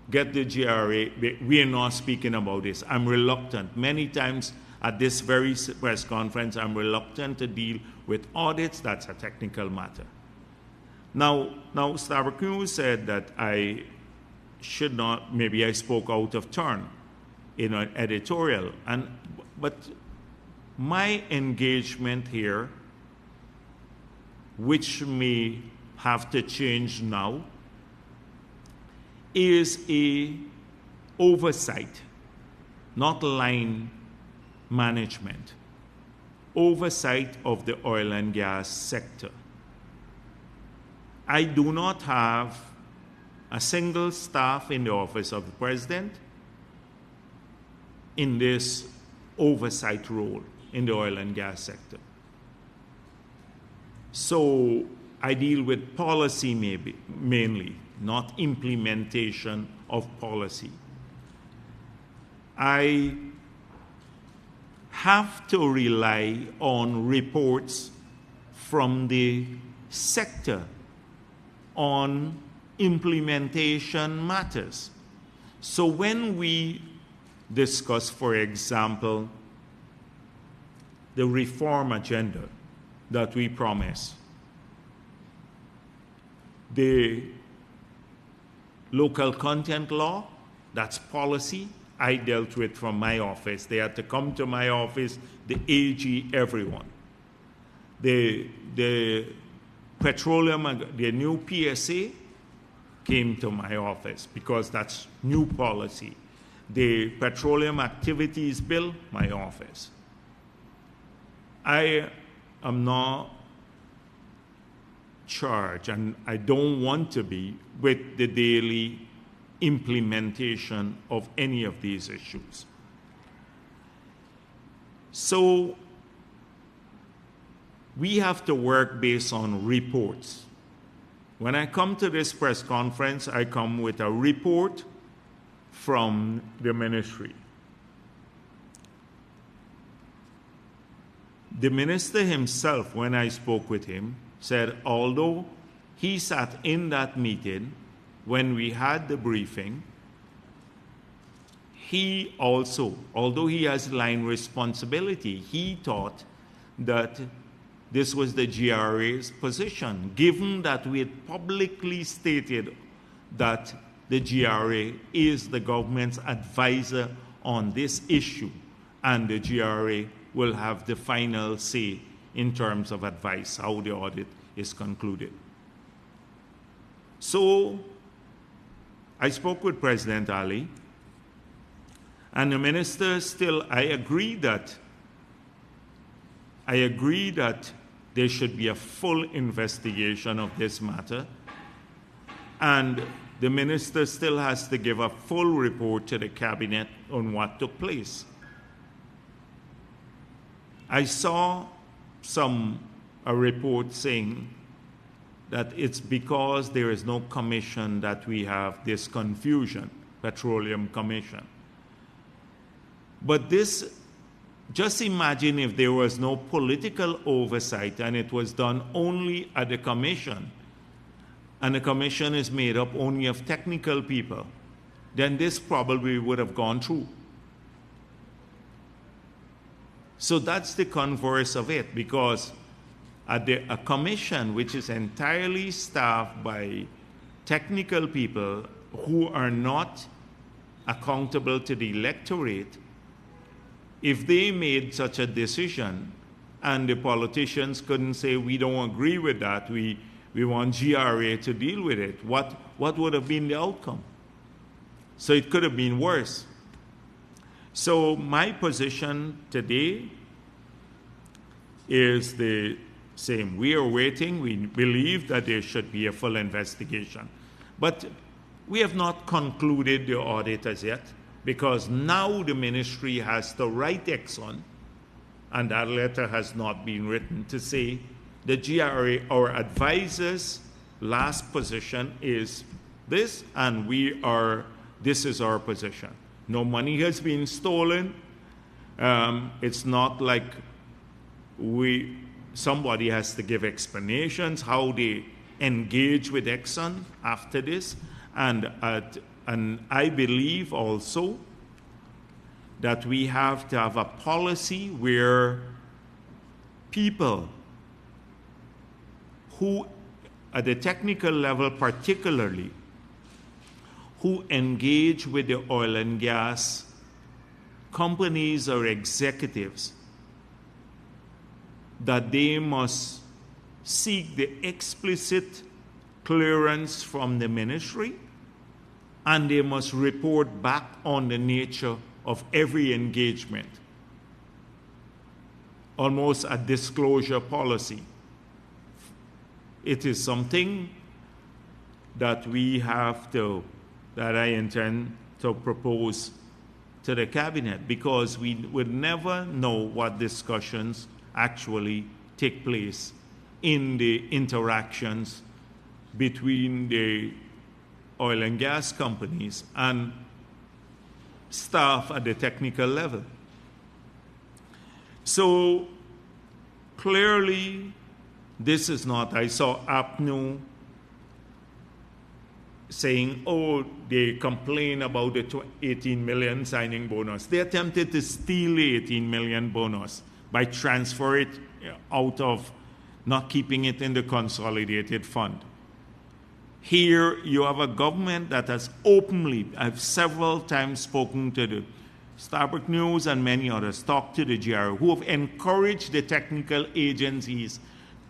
Speaker 1: Get the GRA. We are not speaking about this. I'm reluctant. Many times at this very press conference, I'm reluctant to deal with audits. That's a technical matter. Now Starbuck News said that I should not, maybe I spoke out of turn in an editorial. But my engagement here, which may have to change now, is a oversight, not line management. Oversight of the oil and gas sector. I do not have a single staff in the office of the president in this oversight role in the oil and gas sector. So I deal with policy mainly, not implementation of policy. I have to rely on reports from the sector on implementation matters. So when we discuss, for example, the reform agenda that we promise, the local content law, that's policy, I dealt with from my office. They had to come to my office, the AG, everyone. The petroleum, the new PSA came to my office because that's new policy. The petroleum activities bill, my office. I am not charged, and I don't want to be, with the daily implementation of any of these issues. So we have to work based on reports. When I come to this press conference, I come with a report from the ministry. The minister himself, when I spoke with him, said although he sat in that meeting when we had the briefing, he also, although he has line responsibility, he thought that this was the GRA's position, given that we had publicly stated that the GRA is the government's advisor on this issue, and the GRA will have the final say in terms of advice, how the audit is concluded. So I spoke with President Ali, and the minister still, I agree that there should be a full investigation of this matter, and the minister still has to give a full report to the cabinet on what took place. I saw a report saying that it's because there is no commission that we have this confusion, Petroleum Commission. But this just imagine if there was no political oversight and it was done only at the commission, and the commission is made up only of technical people, then this probably would have gone through. So that's the converse of it, because at a commission which is entirely staffed by technical people who are not accountable to the electorate, if they made such a decision and the politicians couldn't say, we don't agree with that, we want GRA to deal with it, what would have been the outcome? So it could have been worse. So my position today is the same. We are waiting. We believe that there should be a full investigation. But we have not concluded the audit as yet, because now the ministry has to write Exxon, and that letter has not been written, to say the GRA, our advisor's last position is this, and this is our position. No money has been stolen. It's not like somebody has to give explanations how they engage with Exxon after this. And I believe also that we have to have a policy where people who, at the technical level particularly, who engage with the oil and gas companies or executives, that they must seek the explicit clearance from the ministry, and they must report back on the nature of every engagement. Almost a disclosure policy. It is something that I intend to propose to the cabinet, because we would never know what discussions actually take place in the interactions between the oil and gas companies and staff at the technical level. So clearly, this is not, I saw APNU saying, oh, they complain about the 18 million signing bonus. They attempted to steal the 18 million bonus by transfer it out of, not keeping it in the consolidated fund. Here you have a government that has openly, I've several times spoken to the Starbuck News and many others, talked to the GRA, who have encouraged the technical agencies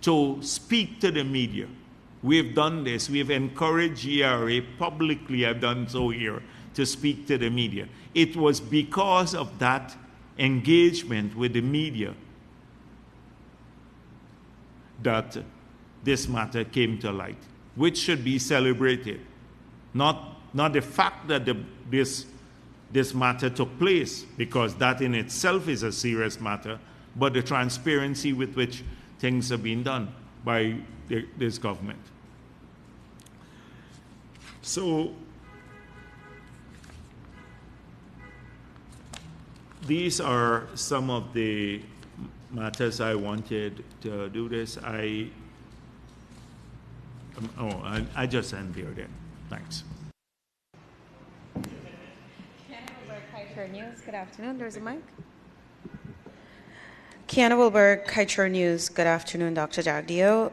Speaker 1: to speak to the media. We've done this. We've encouraged GRA publicly, I've done so here, to speak to the media. It was because of that engagement with the media that this matter came to light, which should be celebrated. Not the fact that this matter took place, because that in itself is a serious matter, but the transparency with which things have been done by this government. So these are some of the matters I wanted to do this. I just end there then. Thanks.
Speaker 2: Kaiser News, good afternoon. There's a mic. Kiana Wilberg, Kaiser News, good afternoon, Dr. Jagdeo.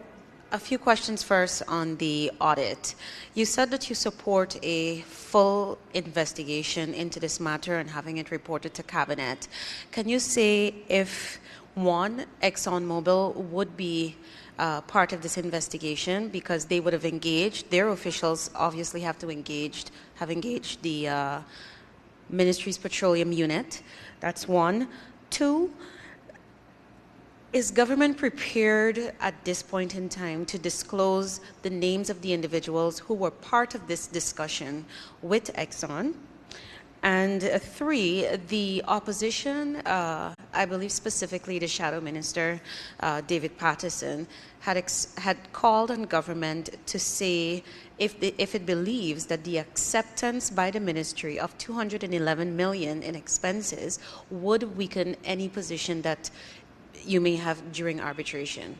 Speaker 2: A few questions first on the audit. You said that you support a full investigation into this matter and having it reported to Cabinet. Can you say if, one, ExxonMobil would be part of this investigation, because they would have engaged, their officials obviously have engaged the Ministry's Petroleum Unit? That's one. Two, is government prepared at this point in time to disclose the names of the individuals who were part of this discussion with Exxon? And three, the opposition, I believe specifically the shadow minister, David Patterson, had called on government to say if it believes that the acceptance by the ministry of 211 million in expenses would weaken any position that you may have during arbitration.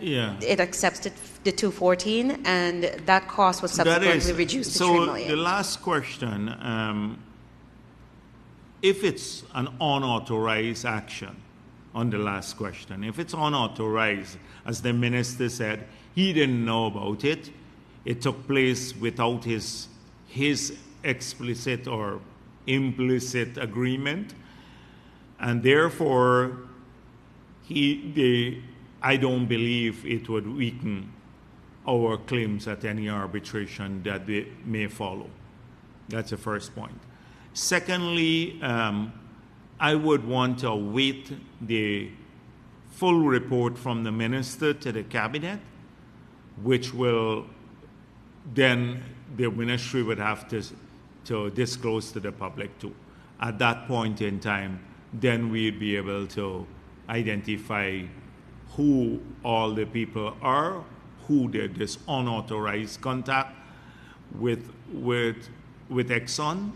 Speaker 1: Yeah.
Speaker 2: It accepts the 214, and that cost was subsequently reduced to 3 million.
Speaker 1: So the last question, if it's an unauthorized action, on the last question, if it's unauthorized, as the minister said, he didn't know about it, it took place without his explicit or implicit agreement, and therefore I don't believe it would weaken our claims at any arbitration that they may follow. That's the first point. Secondly, I would want to await the full report from the minister to the cabinet, which will then the ministry would have to disclose to the public too. At that point in time, then we'd be able to identify who all the people are, who did this unauthorized contact with Exxon,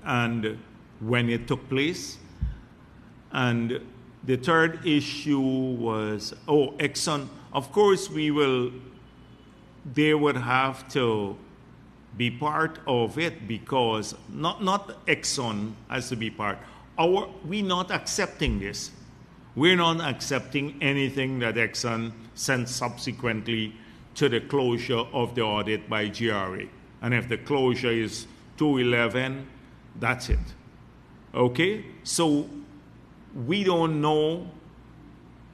Speaker 1: and when it took place. And the third issue was, Exxon, of course they would have to be part of it, because not Exxon has to be part. We're not accepting this. We're not accepting anything that Exxon sent subsequently to the closure of the audit by GRA. And if the closure is 211, that's it. Okay? So we don't know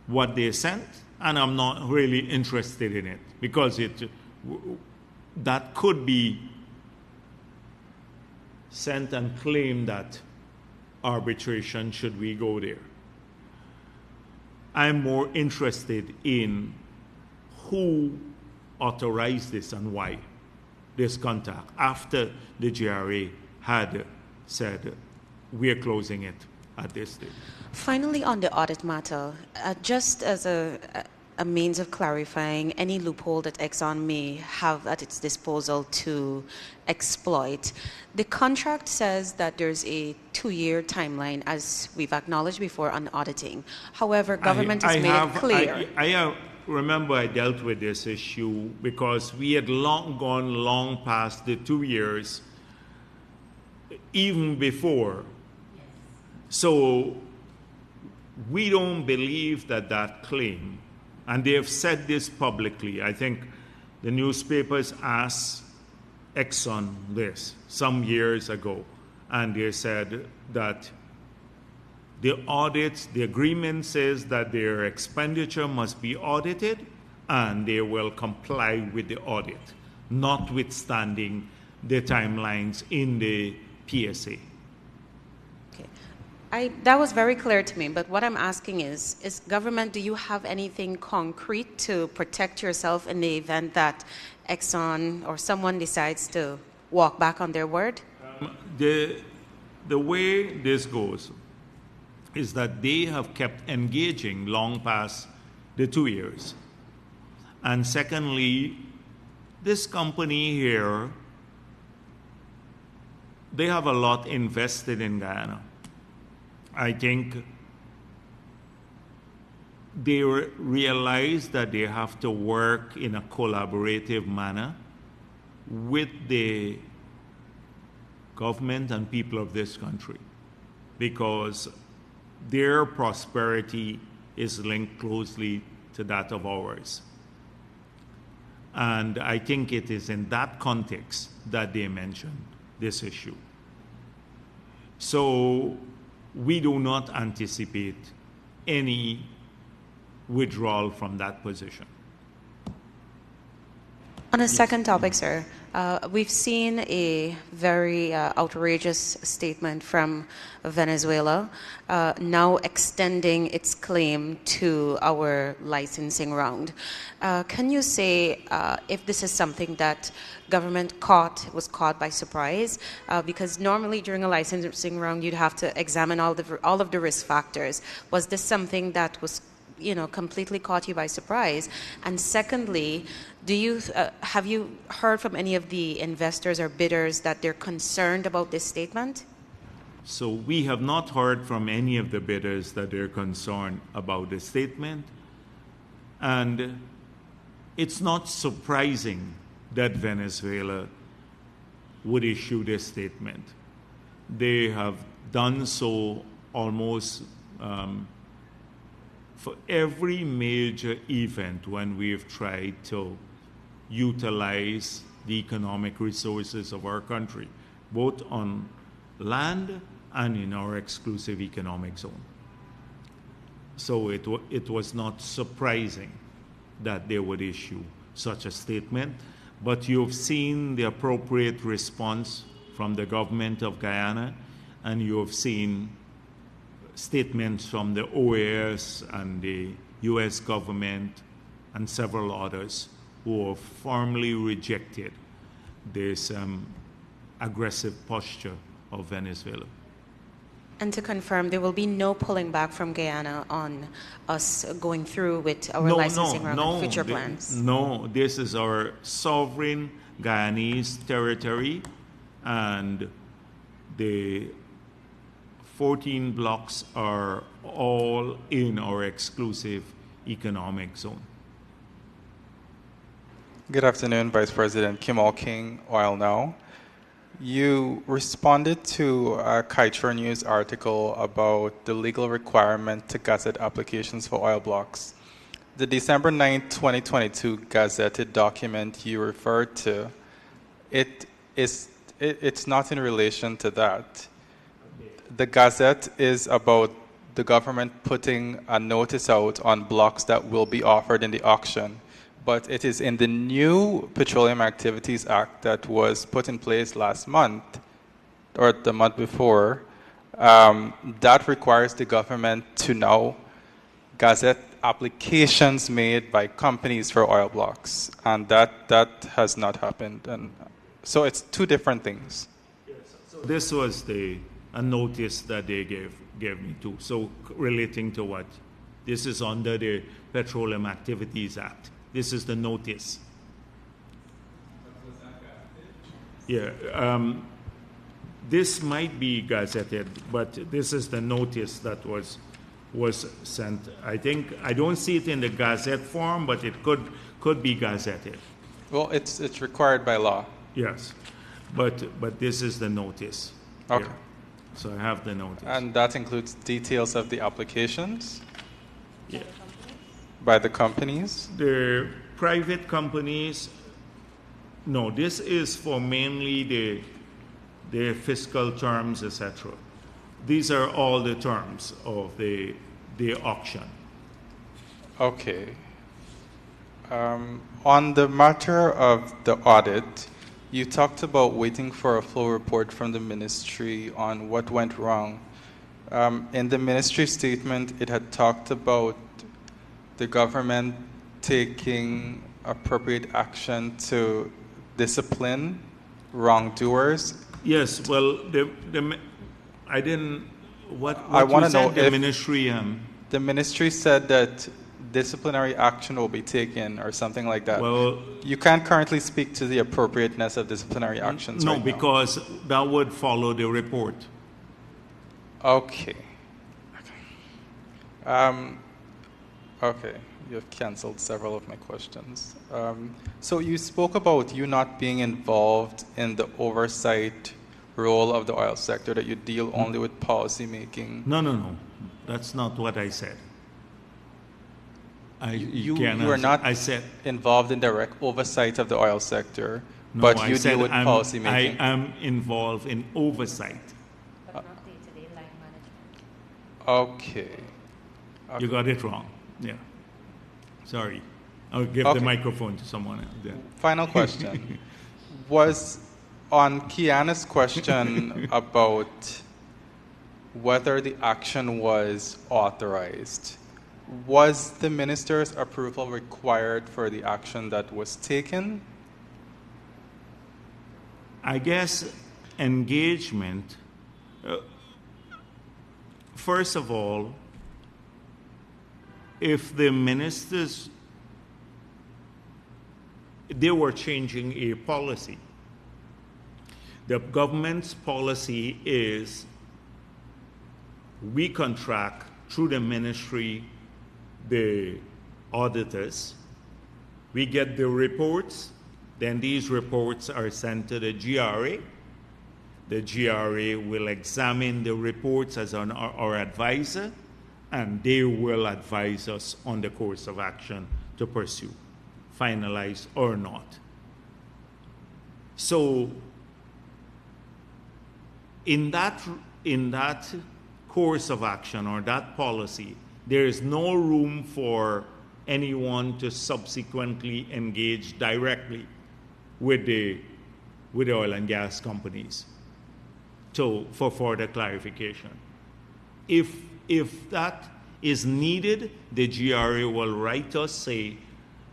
Speaker 1: what they sent, and I'm not really interested in it, because that could be sent and claimed that arbitration should we go there. I'm more interested in who authorized this and why this contact, after the GRA had said we're closing it at this stage.
Speaker 2: Finally, on the audit matter, just as a means of clarifying any loophole that Exxon may have at its disposal to exploit, the contract says that there's a 2-year timeline, as we've acknowledged before, on auditing. However, government has made it clear.
Speaker 1: I remember I dealt with this issue because we had gone long past the 2 years, even before. So we don't believe that claim, and they have said this publicly. I think the newspapers asked Exxon this some years ago, and they said that the audits, the agreement says that their expenditure must be audited, and they will comply with the audit, notwithstanding the timelines in the PSA.
Speaker 2: That was very clear to me, but what I'm asking is government, do you have anything concrete to protect yourself in the event that Exxon or someone decides to walk back on their word?
Speaker 1: The way this goes is that they have kept engaging long past the 2 years. And secondly, this company here, they have a lot invested in Guyana. I think they realize that they have to work in a collaborative manner with the government and people of this country, because their prosperity is linked closely to that of ours. And I think it is in that context that they mentioned this issue. So we do not anticipate any withdrawal from that position.
Speaker 2: On a second topic, sir, We've seen a very outrageous statement from Venezuela now extending its claim to our licensing round. Can you say if this is something that government was caught by surprise? Because normally during a licensing round, you'd have to examine all of the risk factors. Was this something that was completely caught you by surprise? And secondly, have you heard from any of the investors or bidders that they're concerned about this statement?
Speaker 1: So we have not heard from any of the bidders that they're concerned about the statement. And it's not surprising that Venezuela would issue this statement. They have done so almost for every major event when we've tried to utilize the economic resources of our country, both on land and in our exclusive economic zone. So it was not surprising that they would issue such a statement, but you've seen the appropriate response from the government of Guyana, and you have seen statements from the OAS and the US government and several others who have firmly rejected this aggressive posture of Venezuela.
Speaker 2: And to confirm, there will be no pulling back from Guyana on us going through with our licensing round and future plans?
Speaker 1: No, this is our sovereign Guyanese territory, and the 14 blocks are all in our exclusive economic zone.
Speaker 3: Good afternoon, Vice President Kim King, Oil Now. You responded to a Kaichur News article about the legal requirement to gazette applications for oil blocks. The December 9, 2022 gazetted document you referred to, it's not in relation to that. The Gazette is about the government putting a notice out on blocks that will be offered in the auction. But it is in the new Petroleum Activities Act that was put in place last month, or the month before, that requires the government to now gazette applications made by companies for oil blocks. And that has not happened. And so it's two different things.
Speaker 1: Yes. So this was a notice that they gave me too. So relating to what? This is under the Petroleum Activities Act. This is the notice. Yeah. This might be gazetted, but this is the notice that was sent. I don't see it in the Gazette form, but it could be gazetted.
Speaker 3: Well, it's required by law.
Speaker 1: Yes, but this is the notice.
Speaker 3: Okay.
Speaker 1: Here. So I have the notice.
Speaker 3: And that includes details of the applications?
Speaker 1: Yeah.
Speaker 3: By the companies?
Speaker 1: The private companies, no, this is for mainly the fiscal terms, etc. These are all the terms of the auction.
Speaker 3: Okay. On the matter of the audit, you talked about waiting for a full report from the ministry on what went wrong. In the ministry statement, it had talked about the government taking appropriate action to discipline wrongdoers.
Speaker 1: Yes, well, I didn't. What
Speaker 3: I want to know
Speaker 1: the
Speaker 3: if
Speaker 1: ministry.
Speaker 3: The ministry said that disciplinary action will be taken or something like that.
Speaker 1: Well,
Speaker 3: you can't currently speak to the appropriateness of disciplinary actions.
Speaker 1: No,
Speaker 3: right
Speaker 1: because that would follow the report.
Speaker 3: Okay. Okay, you have canceled several of my questions. So you spoke about you not being involved in the oversight role of the oil sector, that you deal only with policy making.
Speaker 1: No. That's not what I said.
Speaker 3: You are not involved in direct oversight of the oil sector,
Speaker 1: no,
Speaker 3: but you deal with policy making.
Speaker 1: I am involved in oversight.
Speaker 2: But not day-to-day line management.
Speaker 3: Okay.
Speaker 1: You got it wrong. Yeah. Sorry. I'll give the microphone to someone else. Yeah.
Speaker 3: Final question. Was on Kiana's question about whether the action was authorized, was the minister's approval required for the action that was taken?
Speaker 1: I guess engagement, first of all, if the ministers, they were changing a policy. The government's policy is we contract through the ministry the auditors, we get the reports, then these reports are sent to the GRA. The GRA will examine the reports as our advisor, and they will advise us on the course of action to pursue, finalize or not. So in that course of action or that policy, there is no room for anyone to subsequently engage directly with the oil and gas companies for further clarification. If that is needed, the GRA will write us, say,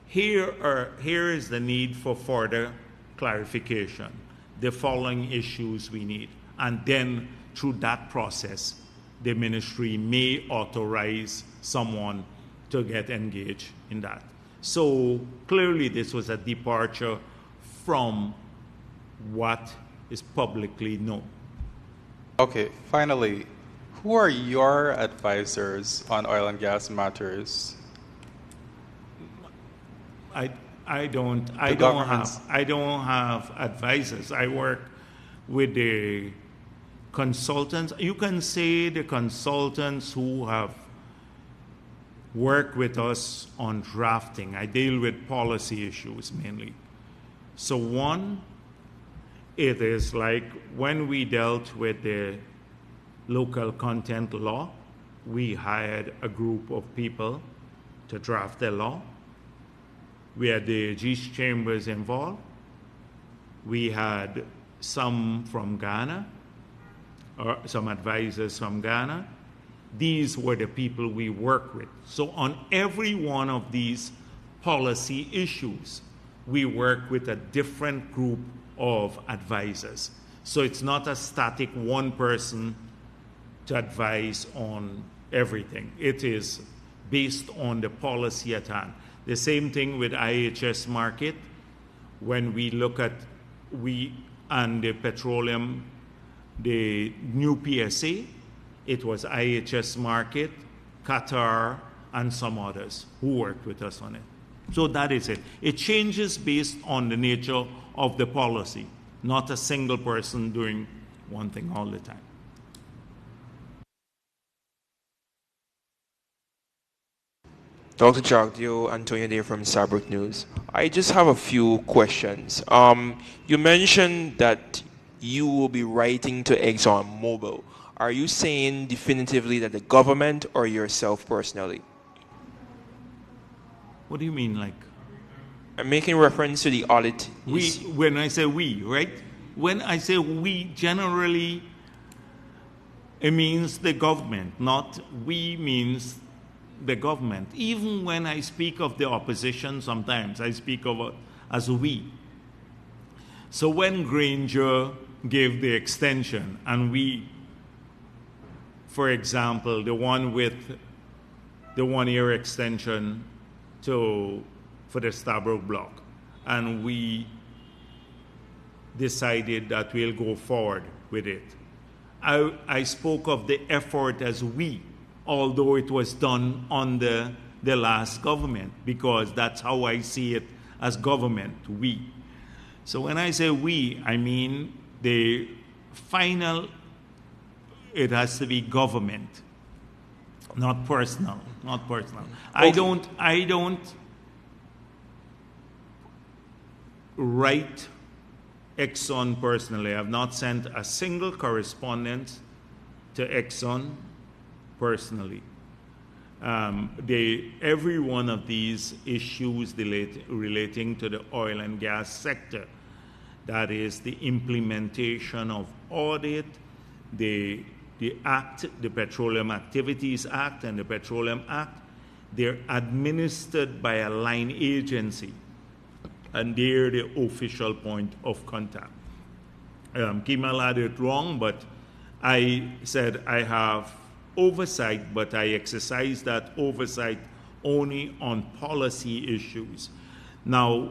Speaker 1: here is the need for further clarification, the following issues we need. And then through that process, the ministry may authorize someone to get engaged in that. So clearly this was a departure from what is publicly known.
Speaker 3: Okay, finally, who are your advisors on oil and gas matters?
Speaker 1: I don't have advisors. I work with the consultants. You can say the consultants who have worked with us on drafting. I deal with policy issues mainly. So one, it is like when we dealt with the local content law, we hired a group of people to draft the law. We had the G's chambers involved. We had some from Ghana, or some advisors from Ghana. These were the people we work with. So on every one of these policy issues, we work with a different group of advisors. So it's not a static one person to advise on everything. It is based on the policy at hand. The same thing with IHS market. When we look at and the petroleum, the new PSA, it was IHS market, Qatar, and some others who worked with us on it. So that is it. It changes based on the nature of the policy, not a single person doing one thing all the time.
Speaker 4: Dr. Jagdeo, Antonio Day from Saarbrück News. I just have a few questions. You mentioned that you will be writing to ExxonMobil. Are you saying definitively that the government or yourself personally?
Speaker 1: What do you mean, like?
Speaker 4: I'm making reference to the audit.
Speaker 1: When I say we, right? When I say we, generally, it means the government, not we means the government. Even when I speak of the opposition, sometimes I speak of it as we. So when Granger gave the extension, and we, for example, the one with the 1 year extension for the Stabroek block, and we decided that we'll go forward with it. I spoke of the effort as we, although it was done under the last government, because that's how I see it as government, we. So when I say we, I mean the final, it has to be government, not personal, not personal. Okay. I don't write Exxon personally. I've not sent a single correspondence to Exxon personally. Every one of these issues relating to the oil and gas sector that is the implementation of audit, the Act, the Petroleum Activities Act and the Petroleum Act. They're administered by a line agency, and they're the official point of contact. Kimal had it wrong, but I said I have oversight, but I exercise that oversight only on policy issues. Now,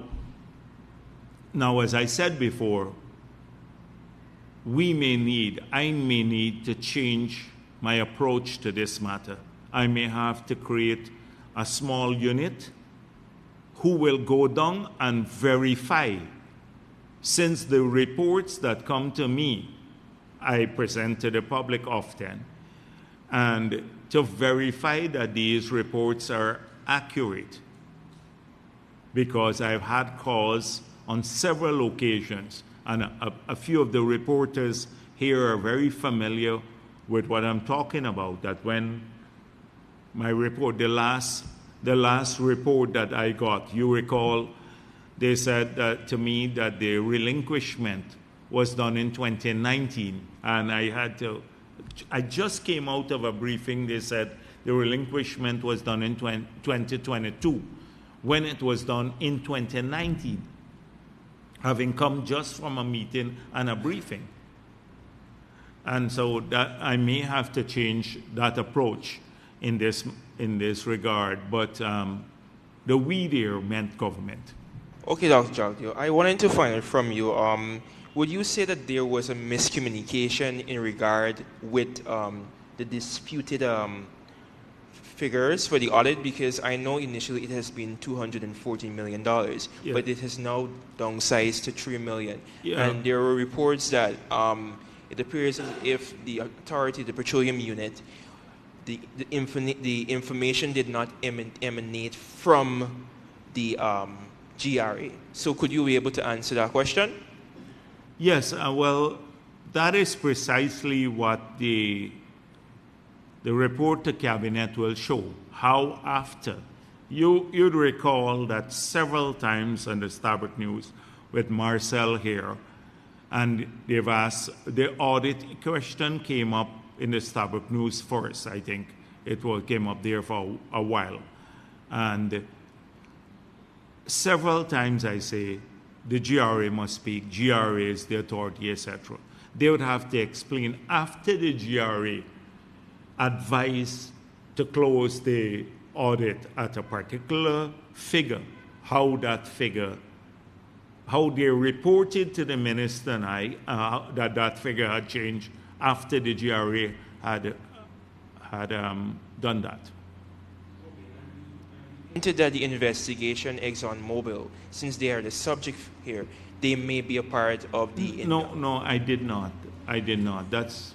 Speaker 1: as I said before, I may need to change my approach to this matter. I may have to create a small unit who will go down and verify. Since the reports that come to me, I present to the public often, and to verify that these reports are accurate. Because I've had calls on several occasions, and a few of the reporters here are very familiar with what I'm talking about, that when my report, the last report that I got, you recall, they said that to me that the relinquishment was done in 2019, and I just came out of a briefing. They said the relinquishment was done in 2022, when it was done in 2019, having come just from a meeting and a briefing. And so that I may have to change that approach in this regard, but the we there meant government.
Speaker 4: Okay, Dr. Jagdeo, I wanted to find out from you, would you say that there was a miscommunication in regard with the disputed figures for the audit? Because I know initially it has been $214 million, yeah, but it has now downsized to $3 million. Yeah. And there were reports that it appears as if the authority, the petroleum unit, the information did not emanate from the GRA. So could you be able to answer that question?
Speaker 1: Yes, well, that is precisely what the report to Cabinet will show. How after. You'd recall that several times on the Starbuck News with Marcel here, and they've asked, the audit question came up in the Starbuck News first, I think. It came up there for a while. And several times I say, the GRA must speak, GRA is the authority, etc. They would have to explain after the GRA advised to close the audit at a particular figure, how they reported to the minister and I that figure had changed after the GRA had done that.
Speaker 4: Into that the investigation ExxonMobil, since they are the subject here, they may be a part of the...
Speaker 1: No, I did not. That's...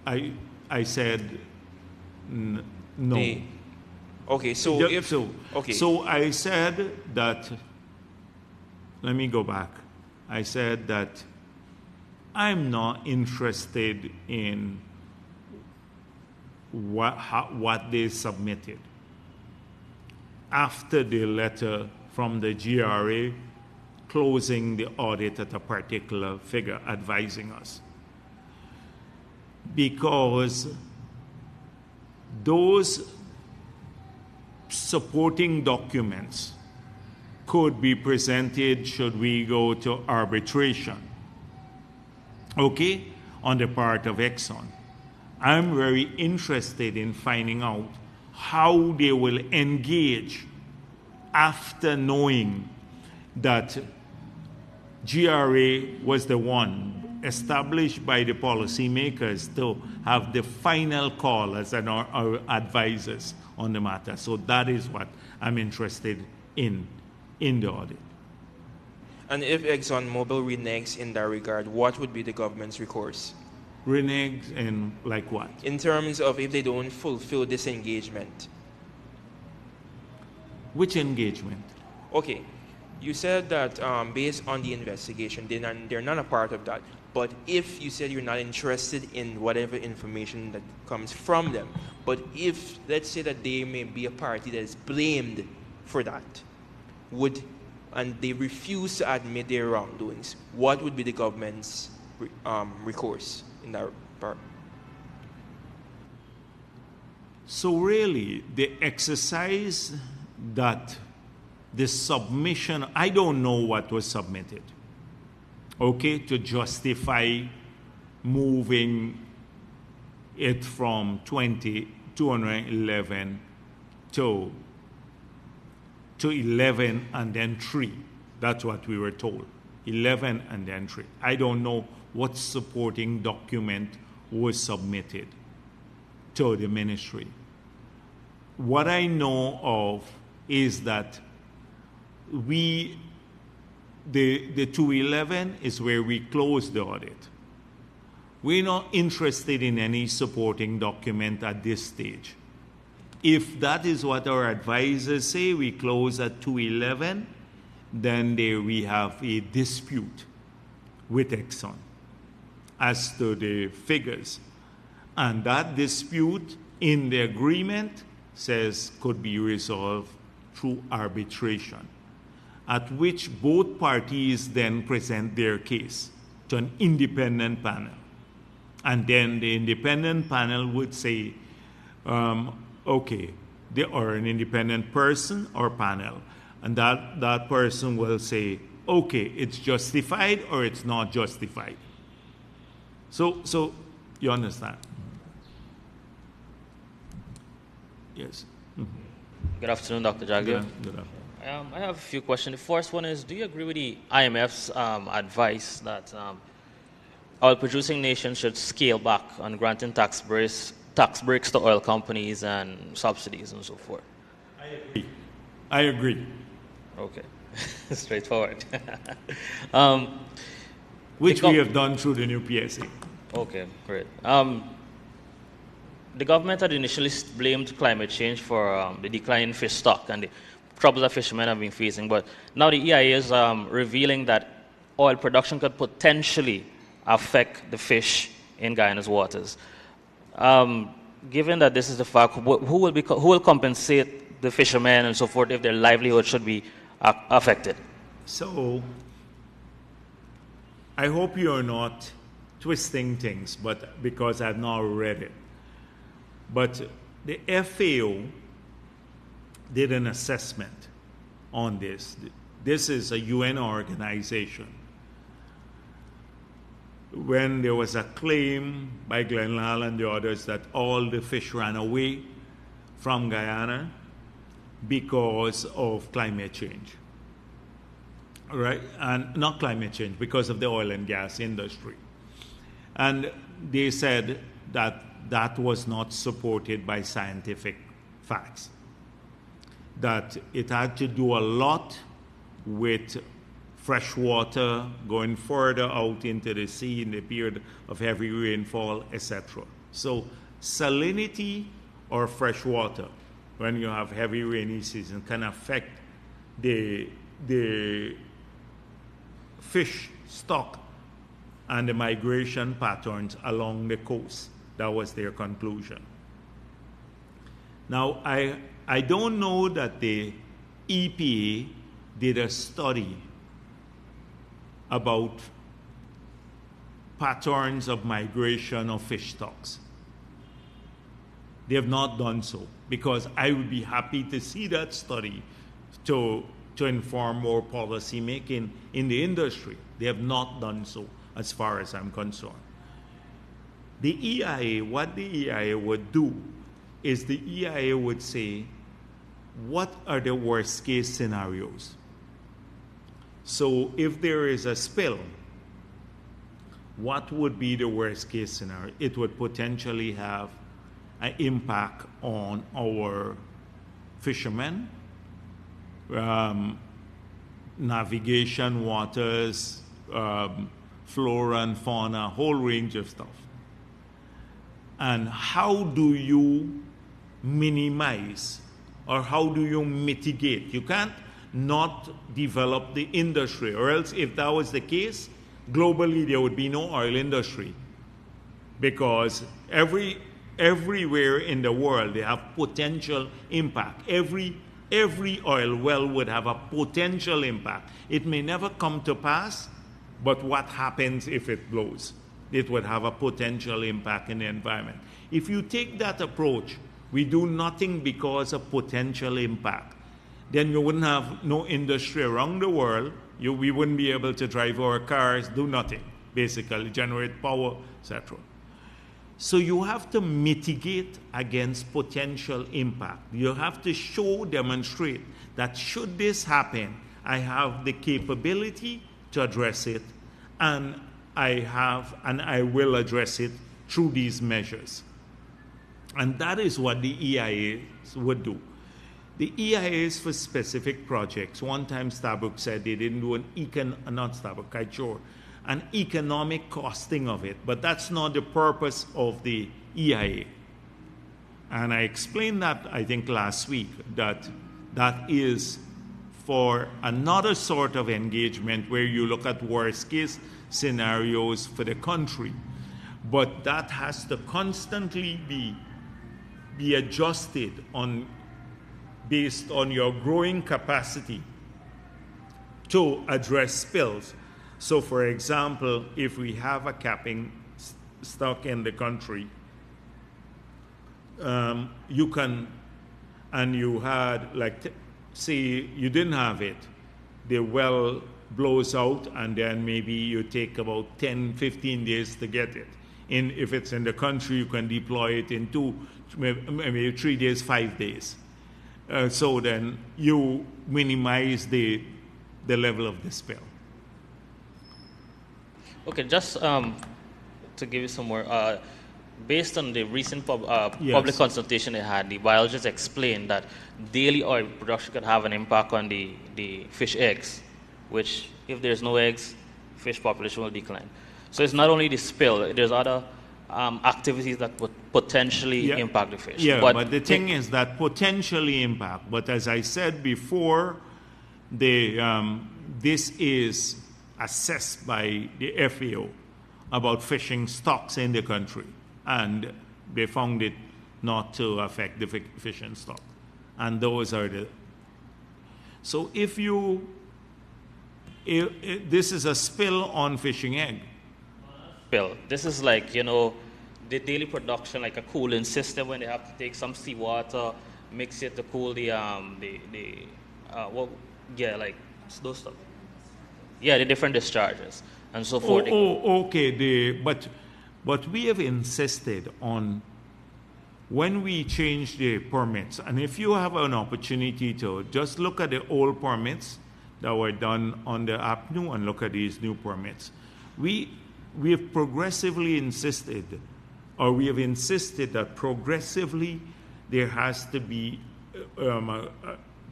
Speaker 1: I said no.
Speaker 4: Okay, so okay.
Speaker 1: So I said that... Let me go back. I said that I'm not interested in what they submitted after the letter from the GRA closing the audit at a particular figure, advising us. Because those supporting documents could be presented should we go to arbitration, okay, on the part of Exxon. I'm very interested in finding out how they will engage after knowing that GRA was the one established by the policymakers to have the final call as our advisors on the matter. So that is what I'm interested in the audit.
Speaker 4: And if ExxonMobil reneges in that regard, what would be the government's recourse?
Speaker 1: Reneges in like what?
Speaker 4: In terms of if they don't fulfill this engagement.
Speaker 1: Which engagement?
Speaker 4: Okay, you said that based on the investigation, they're not a part of that. But if you said you're not interested in whatever information that comes from them, but if, let's say that they may be a party that is blamed for that, would and they refuse to admit their wrongdoings, what would be the government's recourse in that part?
Speaker 1: So really, the exercise that the submission, I don't know what was submitted, okay, to justify moving it from 211 to 11 and then 3. That's what we were told. 11 and then 3. I don't know what supporting document was submitted to the ministry. What I know of is that the 211 is where we closed the audit. We're not interested in any supporting document at this stage. If that is what our advisors say, we close at 211, then there we have a dispute with Exxon as to the figures. And that dispute in the agreement says could be resolved through arbitration, at which both parties then present their case to an independent panel. And then the independent panel would say, okay, they are an independent person or panel. And that person will say, okay, it's justified or it's not justified. So you understand? Yes. Mm-hmm.
Speaker 5: Good afternoon, Dr. Jagdeo.
Speaker 1: Good afternoon.
Speaker 5: I have a few questions. The first one is, do you agree with the IMF's advice that oil-producing nations should scale back on granting tax breaks to oil companies and subsidies and so forth?
Speaker 1: I agree.
Speaker 5: Okay. Straightforward.
Speaker 1: Which we have done through the new PSA.
Speaker 5: Okay, great. The government had initially blamed climate change for the decline in fish stock and the troubles that fishermen have been facing, but now the EIA is revealing that oil production could potentially affect the fish in Guyana's waters. Given that this is the fact, who will compensate the fishermen and so forth if their livelihood should be affected? So,
Speaker 1: I hope you're not twisting things, but because I've not read it. But the FAO did an assessment on this. This is a UN organization. When there was a claim by Glenn Lal and the others that all the fish ran away from Guyana because of climate change. Right? And not climate change, because of the oil and gas industry. And they said that that was not supported by scientific facts. That it had to do a lot with fresh water going further out into the sea in the period of heavy rainfall, etc. So salinity or fresh water, when you have heavy rainy season, can affect the fish stock and the migration patterns along the coast. That was their conclusion. Now, I don't know that the EPA did a study about patterns of migration of fish stocks. They have not done so, because I would be happy to see that study to inform more policy making in the industry. They have not done so, as far as I'm concerned. The EIA, what the EIA would do is the EIA would say, what are the worst case scenarios? So if there is a spill, what would be the worst case scenario? It would potentially have an impact on our fishermen, navigation waters, flora and fauna, a whole range of stuff. And how do you minimize or how do you mitigate? You can't not develop the industry, or else if that was the case, globally there would be no oil industry, because everywhere in the world they have potential impact. Every Every oil well would have a potential impact. It may never come to pass, but what happens if it blows? It would have a potential impact in the environment. If you take that approach, we do nothing because of potential impact, then you wouldn't have no industry around the world. We wouldn't be able to drive our cars, do nothing, basically, generate power, etc. So you have to mitigate against potential impact. You have to demonstrate that should this happen, I have the capability to address it, and I will address it through these measures. And that is what the EIAs would do. The EIAs for specific projects. One time Starbucks said they didn't do an economic costing of it, but that's not the purpose of the EIA. And I explained that, I think, last week, that is for another sort of engagement where you look at worst case scenarios for the country. But that has to constantly be adjusted based on your growing capacity to address spills. So, for example, if we have a capping stuck in the country, you can, and you had, like, say you didn't have it, the well blows out, and then maybe you take about 10, 15 days to get it. If it's in the country, you can deploy it in maybe 3 days, 5 days. So then you minimize the level of the spill.
Speaker 5: Okay, just to give you some more, based on the recent public consultation they had, the biologists explained that daily oil production could have an impact on the fish eggs, which if there's no eggs, fish population will decline. So it's not only the spill, there's other activities that would potentially impact the fish.
Speaker 1: Yeah, but the thing is that potentially impact, but as I said before, this is assessed by the FAO about fishing stocks in the country, and they found it not to affect the fishing stock. And those are so if this is a spill on fishing egg.
Speaker 5: Spill. This is like, the daily production, like a cooling system when they have to take some seawater, mix it to cool those stuff. Yeah, the different discharges and so forth.
Speaker 1: Okay. But we have insisted on, when we change the permits, and if you have an opportunity to just look at the old permits that were done on the APNU and look at these new permits, we have progressively insisted that progressively there has to be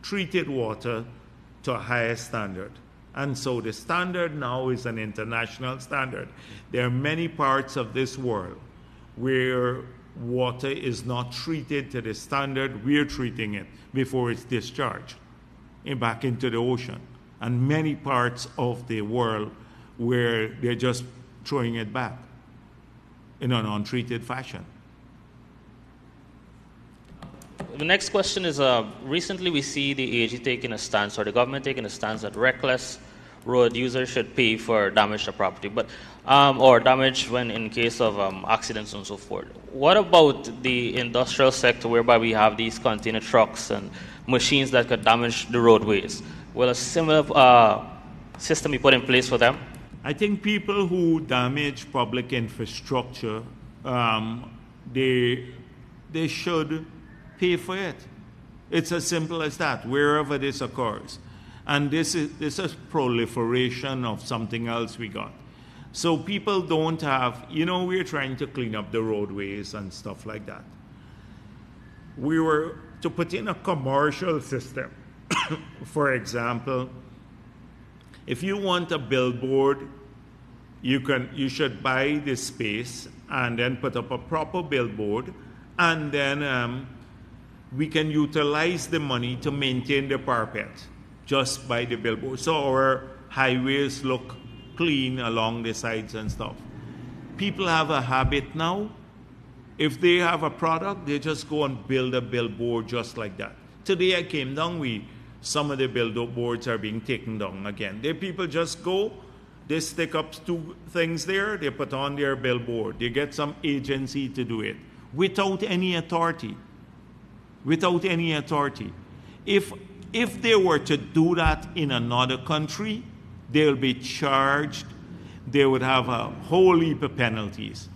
Speaker 1: treated water to a higher standard. And so the standard now is an international standard. There are many parts of this world where water is not treated to the standard we're treating it before it's discharged back into the ocean. And many parts of the world where they're just throwing it back in an untreated fashion.
Speaker 5: The next question is, recently we see the AG taking a stance, or the government taking a stance, that reckless road users should pay for damage to property, but or damage when in case of accidents and so forth. What about the industrial sector, whereby we have these container trucks and machines that could damage the roadways? Will a similar system be put in place for them?
Speaker 1: I think people who damage public infrastructure, they should pay for it. It's as simple as that, wherever this occurs. And this is proliferation of something else we got. So people don't have, we're trying to clean up the roadways and stuff like that. We were to put in a commercial system. For example, if you want a billboard, you should buy this space and then put up a proper billboard, and then we can utilize the money to maintain the parapet just by the billboard. So our highways look clean along the sides and stuff. People have a habit now. If they have a product, they just go and build a billboard just like that. Today I came down, some of the billboards are being taken down again. There people just go, they stick up 2 things there, they put on their billboard. They get some agency to do it without any authority. Without any authority. If they were to do that in another country, they'll be charged. They would have a whole heap of penalties.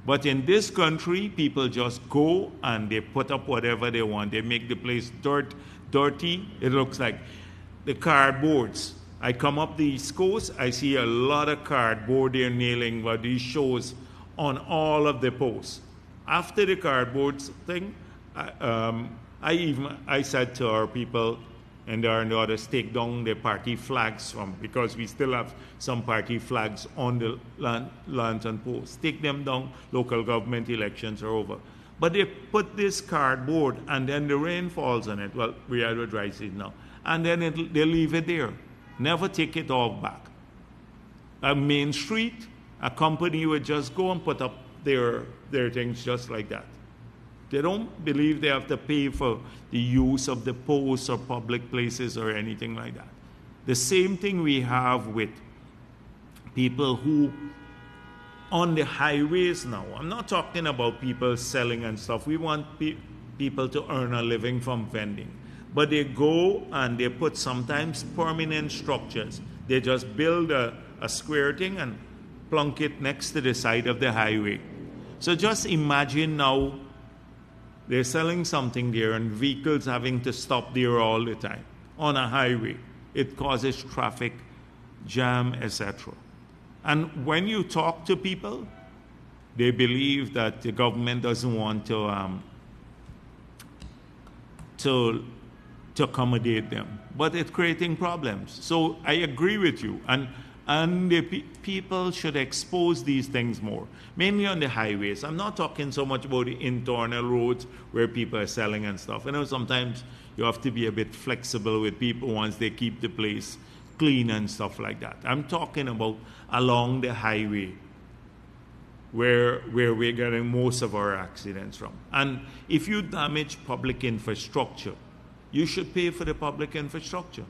Speaker 1: But in this country, people just go and they put up whatever they want. They make the place dirty. It looks like the cardboards. I come up the East Coast, I see a lot of cardboard they're nailing these shows on all of the posts. After the cardboards thing, I said to our people, and there are others, take down the party flags because we still have some party flags on the lantern posts. Take them down, local government elections are over. But they put this cardboard and then the rain falls on it. Well, we are dry season now. And then they leave it there. Never take it all back. A main street, a company would just go and put up their things just like that. They don't believe they have to pay for the use of the posts or public places or anything like that. The same thing we have with people who, on the highways now, I'm not talking about people selling and stuff. We want people to earn a living from vending. But they go and they put sometimes permanent structures. They just build a square thing and plunk it next to the side of the highway. So just imagine now they're selling something there and vehicles having to stop there all the time on a highway. It causes traffic jam, etc. And when you talk to people, they believe that the government doesn't want to accommodate them, but it's creating problems. So I agree with you, and the people should expose these things more, mainly on the highways. I'm not talking so much about the internal roads where people are selling and stuff. Sometimes you have to be a bit flexible with people once they keep the place clean and stuff like that. I'm talking about along the highway where we're getting most of our accidents from. And if you damage public infrastructure, you should pay for the public infrastructure.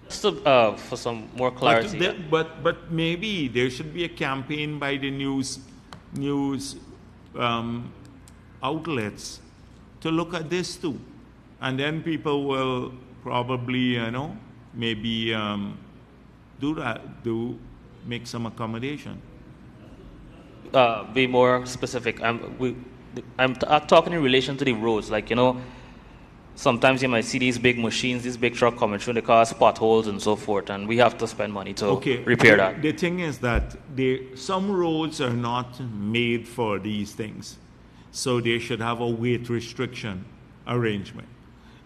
Speaker 5: Just for some more clarity.
Speaker 1: But maybe there should be a campaign by the news outlets to look at this too. And then people will probably, maybe make some accommodation.
Speaker 5: Be more specific. I'm talking in relation to the roads. Sometimes you might see these big machines, these big trucks coming through, they cause potholes and so forth, and we have to spend money to repair that.
Speaker 1: The thing is that some roads are not made for these things, so they should have a weight restriction arrangement.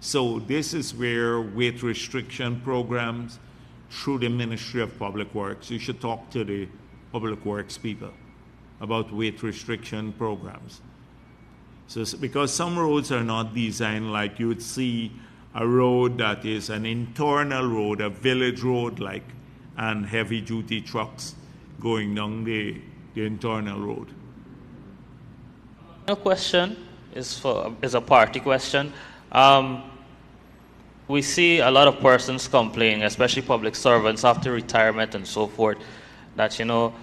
Speaker 1: So this is where weight restriction programs through the Ministry of Public Works, you should talk to the Public Works people about weight restriction programs. So, because some roads are not designed like you would see a road that is an internal road, a village road and heavy duty trucks going down the internal road.
Speaker 5: My question is a party question. We see a lot of persons complaining, especially public servants after retirement and so forth, that we know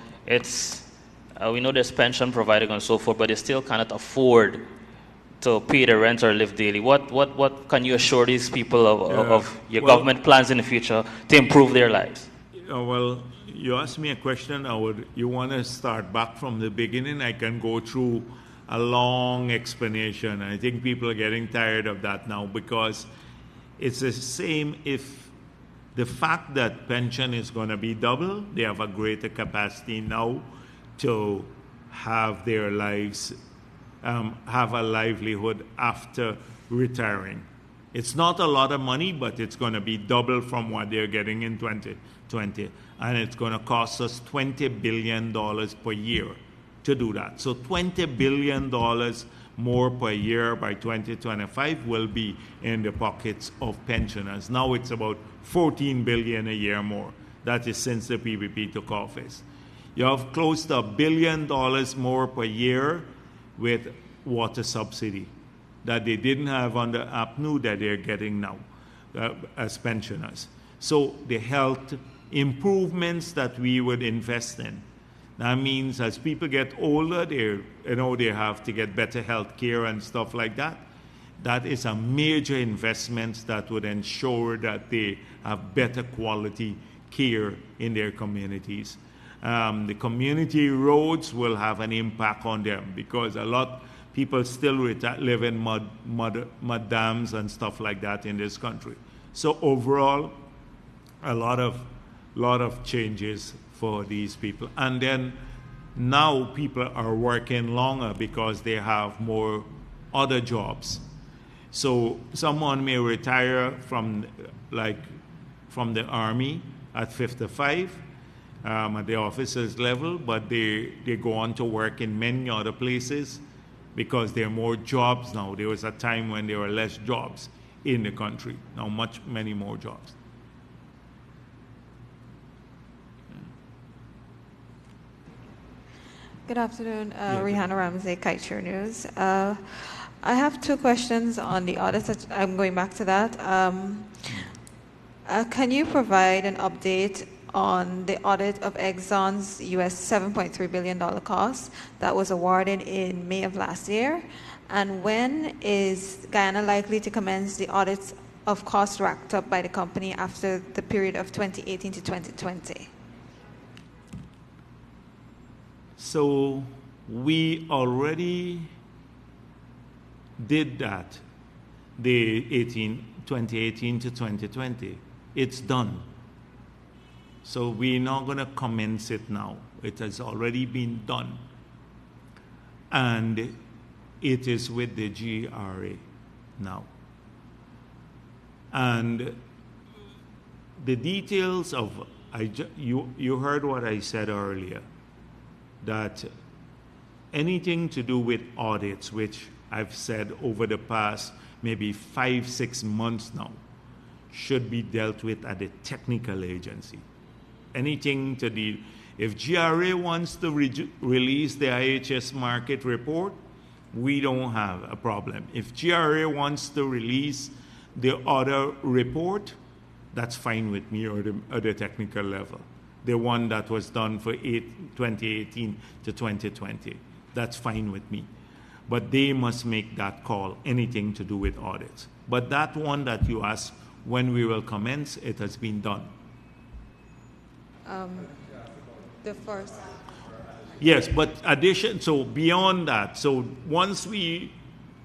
Speaker 5: there's pension providing and so forth, but they still cannot afford to pay the rent or live daily. What can you assure these people of your government plans in the future to improve their lives?
Speaker 1: Well, you asked me a question. You want to start back from the beginning? I can go through a long explanation. I think people are getting tired of that now because it's the same. If the fact that pension is going to be double, they have a greater capacity now to have their lives have a livelihood after retiring. It's not a lot of money, but it's going to be double from what they're getting in 2020. And it's going to cost us $20 billion per year to do that. So $20 billion more per year by 2025 will be in the pockets of pensioners. Now it's about $14 billion a year more. That is since the PPP took office. You have close to $1 billion more per year with water subsidy. that they didn't have under APNU that they're getting now as pensioners. So the health improvements that we would invest in. That means as people get older, they have to get better health care and stuff like that. That is a major investment that would ensure that they have better quality care in their communities. The community roads will have an impact on them because a lot people still live in mud dams and stuff like that in this country. So overall, a lot of changes for these people. And then now people are working longer because they have more other jobs. So someone may retire from the army at 55 at the officer's level, but they go on to work in many other places because there are more jobs now. There was a time when there were less jobs in the country. Now many more jobs.
Speaker 6: Good afternoon, Rihanna Ramsey, Kaiser News. I have two questions on the audit. I'm going back to that. Can you provide an update on the audit of Exxon's US $7.3 billion cost that was awarded in May of last year? And when is Guyana likely to commence the audits of costs racked up by the company after the period of 2018 to 2020?
Speaker 1: So we already did that, the 2018 to 2020. It's done. So we're not going to commence it now. It has already been done. And it is with the GRA now. And the details of, you heard what I said earlier, that anything to do with audits, which I've said over the past maybe 5-6 months now, should be dealt with at the technical agency. Anything to deal, if GRA wants to release the IHS market report, we don't have a problem. If GRA wants to release the other report, that's fine with me, or at the technical level. The one that was done for 2018 to 2020. That's fine with me. But they must make that call, anything to do with audits. But that one that you asked, when we will commence, it has been done.
Speaker 6: The first.
Speaker 1: Yes, but so beyond that, so once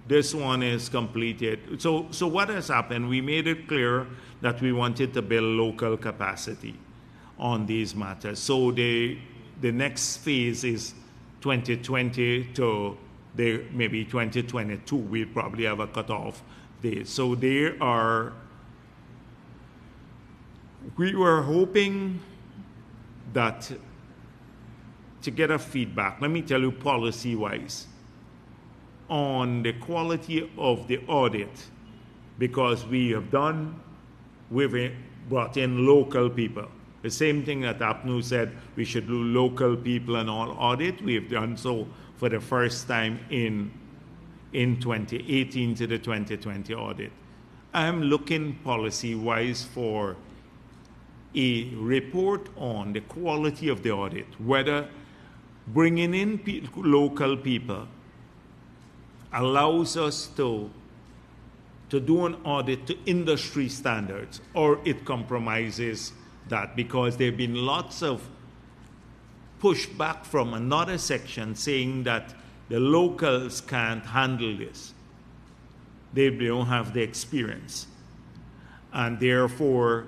Speaker 1: this one is completed, so what has happened, we made it clear that we wanted to build local capacity on these matters. So the next phase is 2020 to maybe 2022. We probably have a cutoff date. So we were hoping that to get a feedback, let me tell you policy-wise, on the quality of the audit, because we've brought in local people. The same thing that APNU said we should do local people and all audit. We have done so for the first time in 2018 to the 2020 audit. I'm looking policy-wise for a report on the quality of the audit, whether bringing in local people allows us to do an audit to industry standards, or it compromises that, because there have been lots of pushback from another section saying that the locals can't handle this. They don't have the experience. And therefore,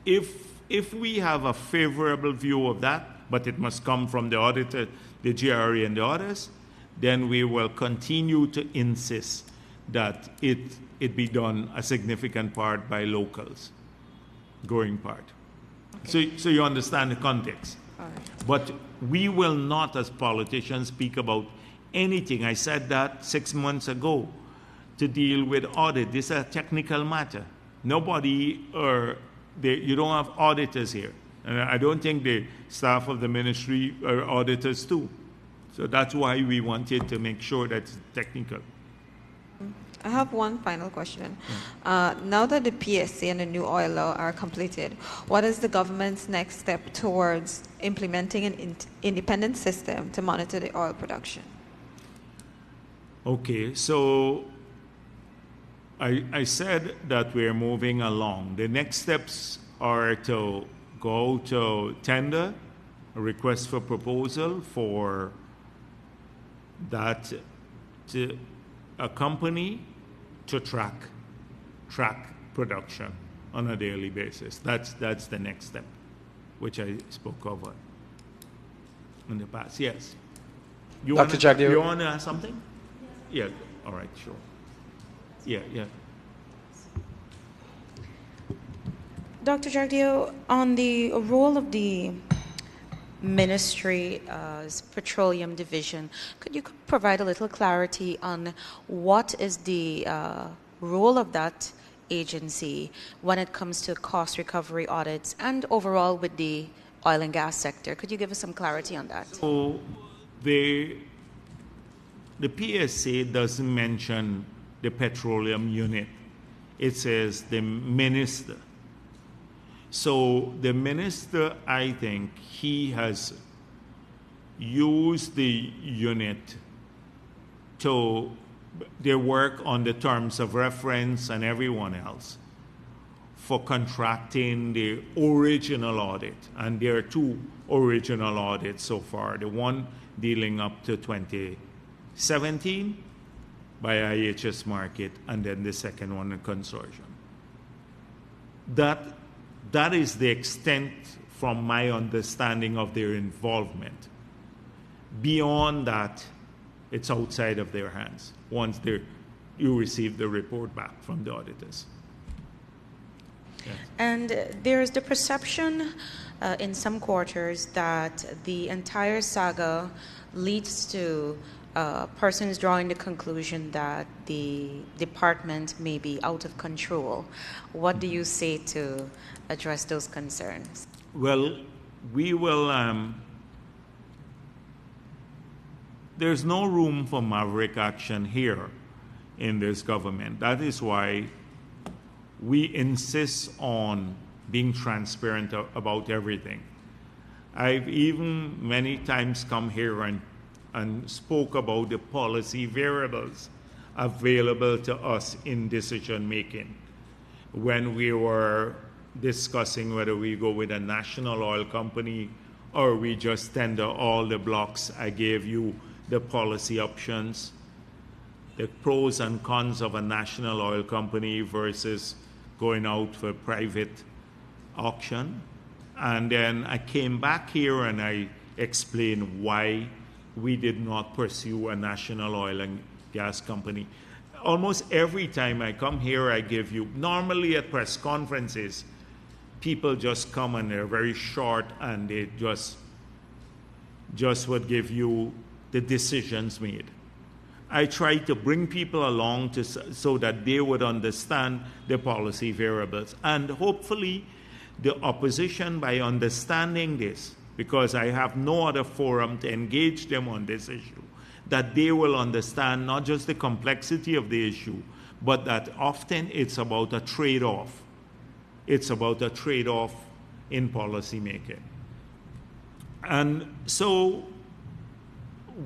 Speaker 1: if we have a favorable view of that, but it must come from the auditor, the GRE and the others, then we will continue to insist that it be done a significant part by locals, growing part. Okay. So you understand the context.
Speaker 6: All right.
Speaker 1: But we will not, as politicians, speak about anything. I said that 6 months ago, to deal with audit. This is a technical matter. Nobody, you don't have auditors here. And I don't think the staff of the ministry are auditors too. So that's why we wanted to make sure that it's technical.
Speaker 6: I have one final question. Now that the PSC and the new oil law are completed, what is the government's next step towards implementing an independent system to monitor the oil production?
Speaker 1: Okay, so I said that we're moving along. The next steps are to go to tender, a request for proposal for that to a company to track production on a daily basis. That's the next step, which I spoke of in the past. Yes.
Speaker 7: Dr. Jagdeo.
Speaker 1: You want to ask something? Yeah. All right. Sure. Yeah.
Speaker 2: Dr. Jagdeo, on the role of the Ministry's Petroleum Division, could you provide a little clarity on what is the role of that agency when it comes to cost recovery audits and overall with the oil and gas sector? Could you give us some clarity on that?
Speaker 1: So the PSA doesn't mention the petroleum unit. It says the minister. So the minister, I think, he has used the unit to their work on the terms of reference and everyone else for contracting the original audit. And there are two original audits so far. The one dealing up to 2017 by IHS Markit, and then the second one, a consortium. That is the extent, from my understanding, of their involvement. Beyond that, it's outside of their hands once you receive the report back from the auditors. Yes.
Speaker 2: And there's the perception in some quarters that the entire saga leads to persons drawing the conclusion that the department may be out of control. What do you say to address those concerns?
Speaker 1: Well, we will. There's no room for maverick action here in this government. That is why we insist on being transparent about everything. I've even many times come here and spoke about the policy variables available to us in decision making when we were discussing whether we go with a national oil company or we just tender all the blocks. I gave you the policy options, the pros and cons of a national oil company versus going out for private auction. And then I came back here and I explained why we did not pursue a national oil and gas company. Almost every time I come here, I give you, normally at press conferences, people just come and they're very short and they just would give you the decisions made. I try to bring people along so that they would understand the policy variables. And hopefully the opposition, by understanding this, because I have no other forum to engage them on this issue, that they will understand not just the complexity of the issue, but that often it's about a trade-off. It's about a trade-off in policy making. And so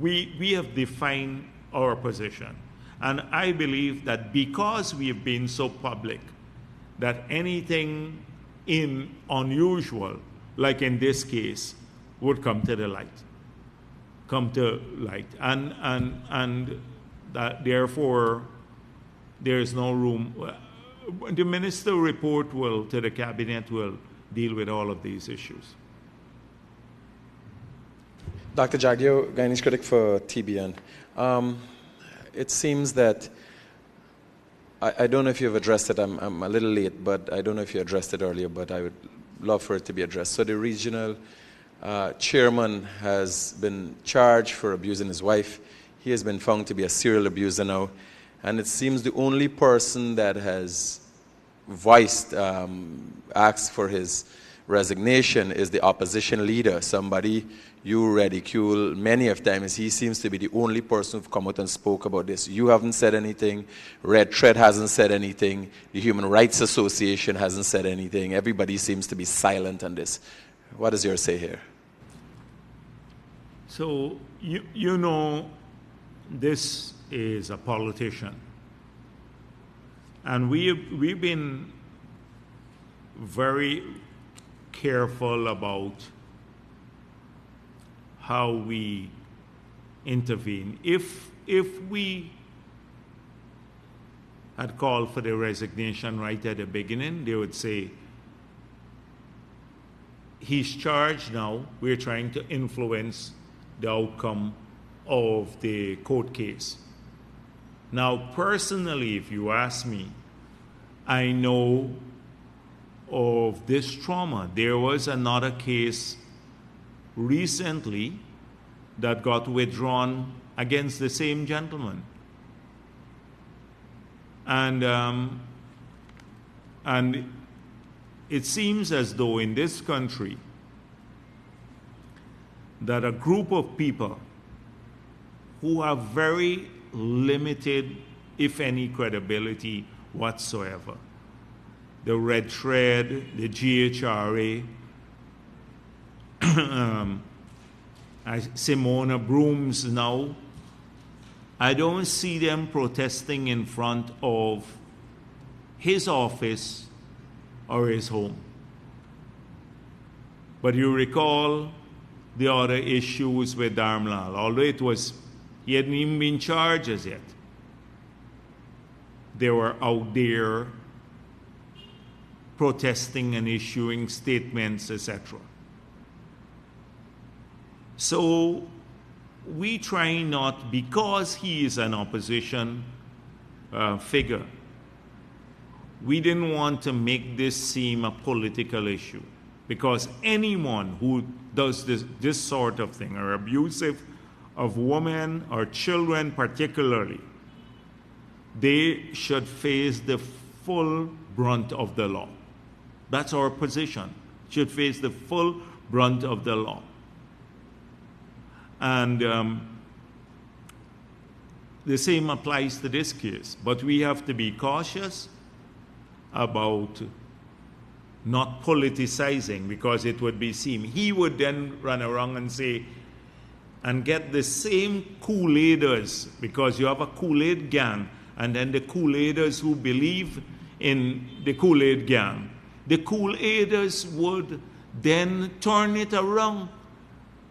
Speaker 1: we have defined our position. And I believe that because we have been so public, that anything unusual, like in this case, would come to light. And that therefore there is no room. The minister report to the cabinet will deal with all of these issues.
Speaker 7: Dr. Jagdeo, Guyanese critic for TBN. It seems that, I don't know if you've addressed it, I'm a little late, but I don't know if you addressed it earlier, but I would love for it to be addressed. So the regional chairman has been charged for abusing his wife. He has been found to be a serial abuser now. And it seems the only person that has voiced, asked for his resignation is the opposition leader, somebody you ridicule many of times. He seems to be the only person who've come out and spoke about this. You haven't said anything. Red Thread hasn't said anything. The Human Rights Association hasn't said anything. Everybody seems to be silent on this. What is your say here?
Speaker 1: So, you know, this is a politician. And we've been very careful about how we intervene. If we had called for the resignation right at the beginning, they would say, he's charged now, we're trying to influence the outcome of the court case. Now, personally, if you ask me, I know of this trauma. There was another case recently that got withdrawn against the same gentleman. And it seems as though in this country that a group of people who have very limited, if any, credibility whatsoever, the Red Thread, the GHRA, Simona Brooms now, I don't see them protesting in front of his office or his home. But you recall the other issues with Dharmlal, although he hadn't even been charged as yet. They were out there protesting and issuing statements, etc. So we try not, because he is an opposition figure, we didn't want to make this seem a political issue, because anyone who does this sort of thing, or abusive of women or children particularly, they should face the full brunt of the law. That's our position. Should face the full brunt of the law. And the same applies to this case. But we have to be cautious about not politicizing, because it would be seen. He would then run around and say, and get the same Kool-Aiders, because you have a Kool-Aid gang, and then the Kool-Aiders who believe in the Kool-Aid gang. The Kool-Aiders would then turn it around.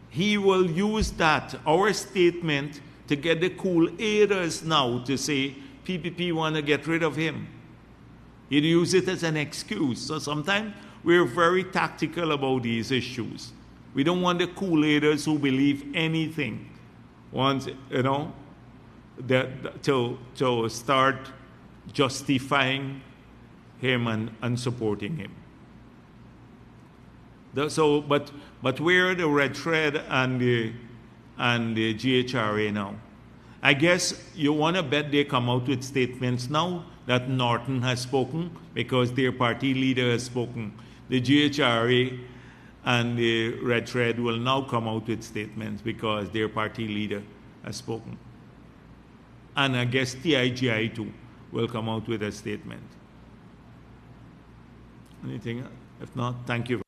Speaker 1: He will use that, our statement, to get the Kool-Aiders now to say PPP want to get rid of him. He'd use it as an excuse. So sometimes we're very tactical about these issues. We don't want the Kool-Aiders who believe anything want, to start justifying him and supporting him. But where are the Red Thread and the GHRA now? I guess you want to bet they come out with statements now that Norton has spoken, because their party leader has spoken. The GHRA and the Red Thread will now come out with statements because their party leader has spoken. And I guess TIGI too will come out with a statement. Anything else? If not, thank you.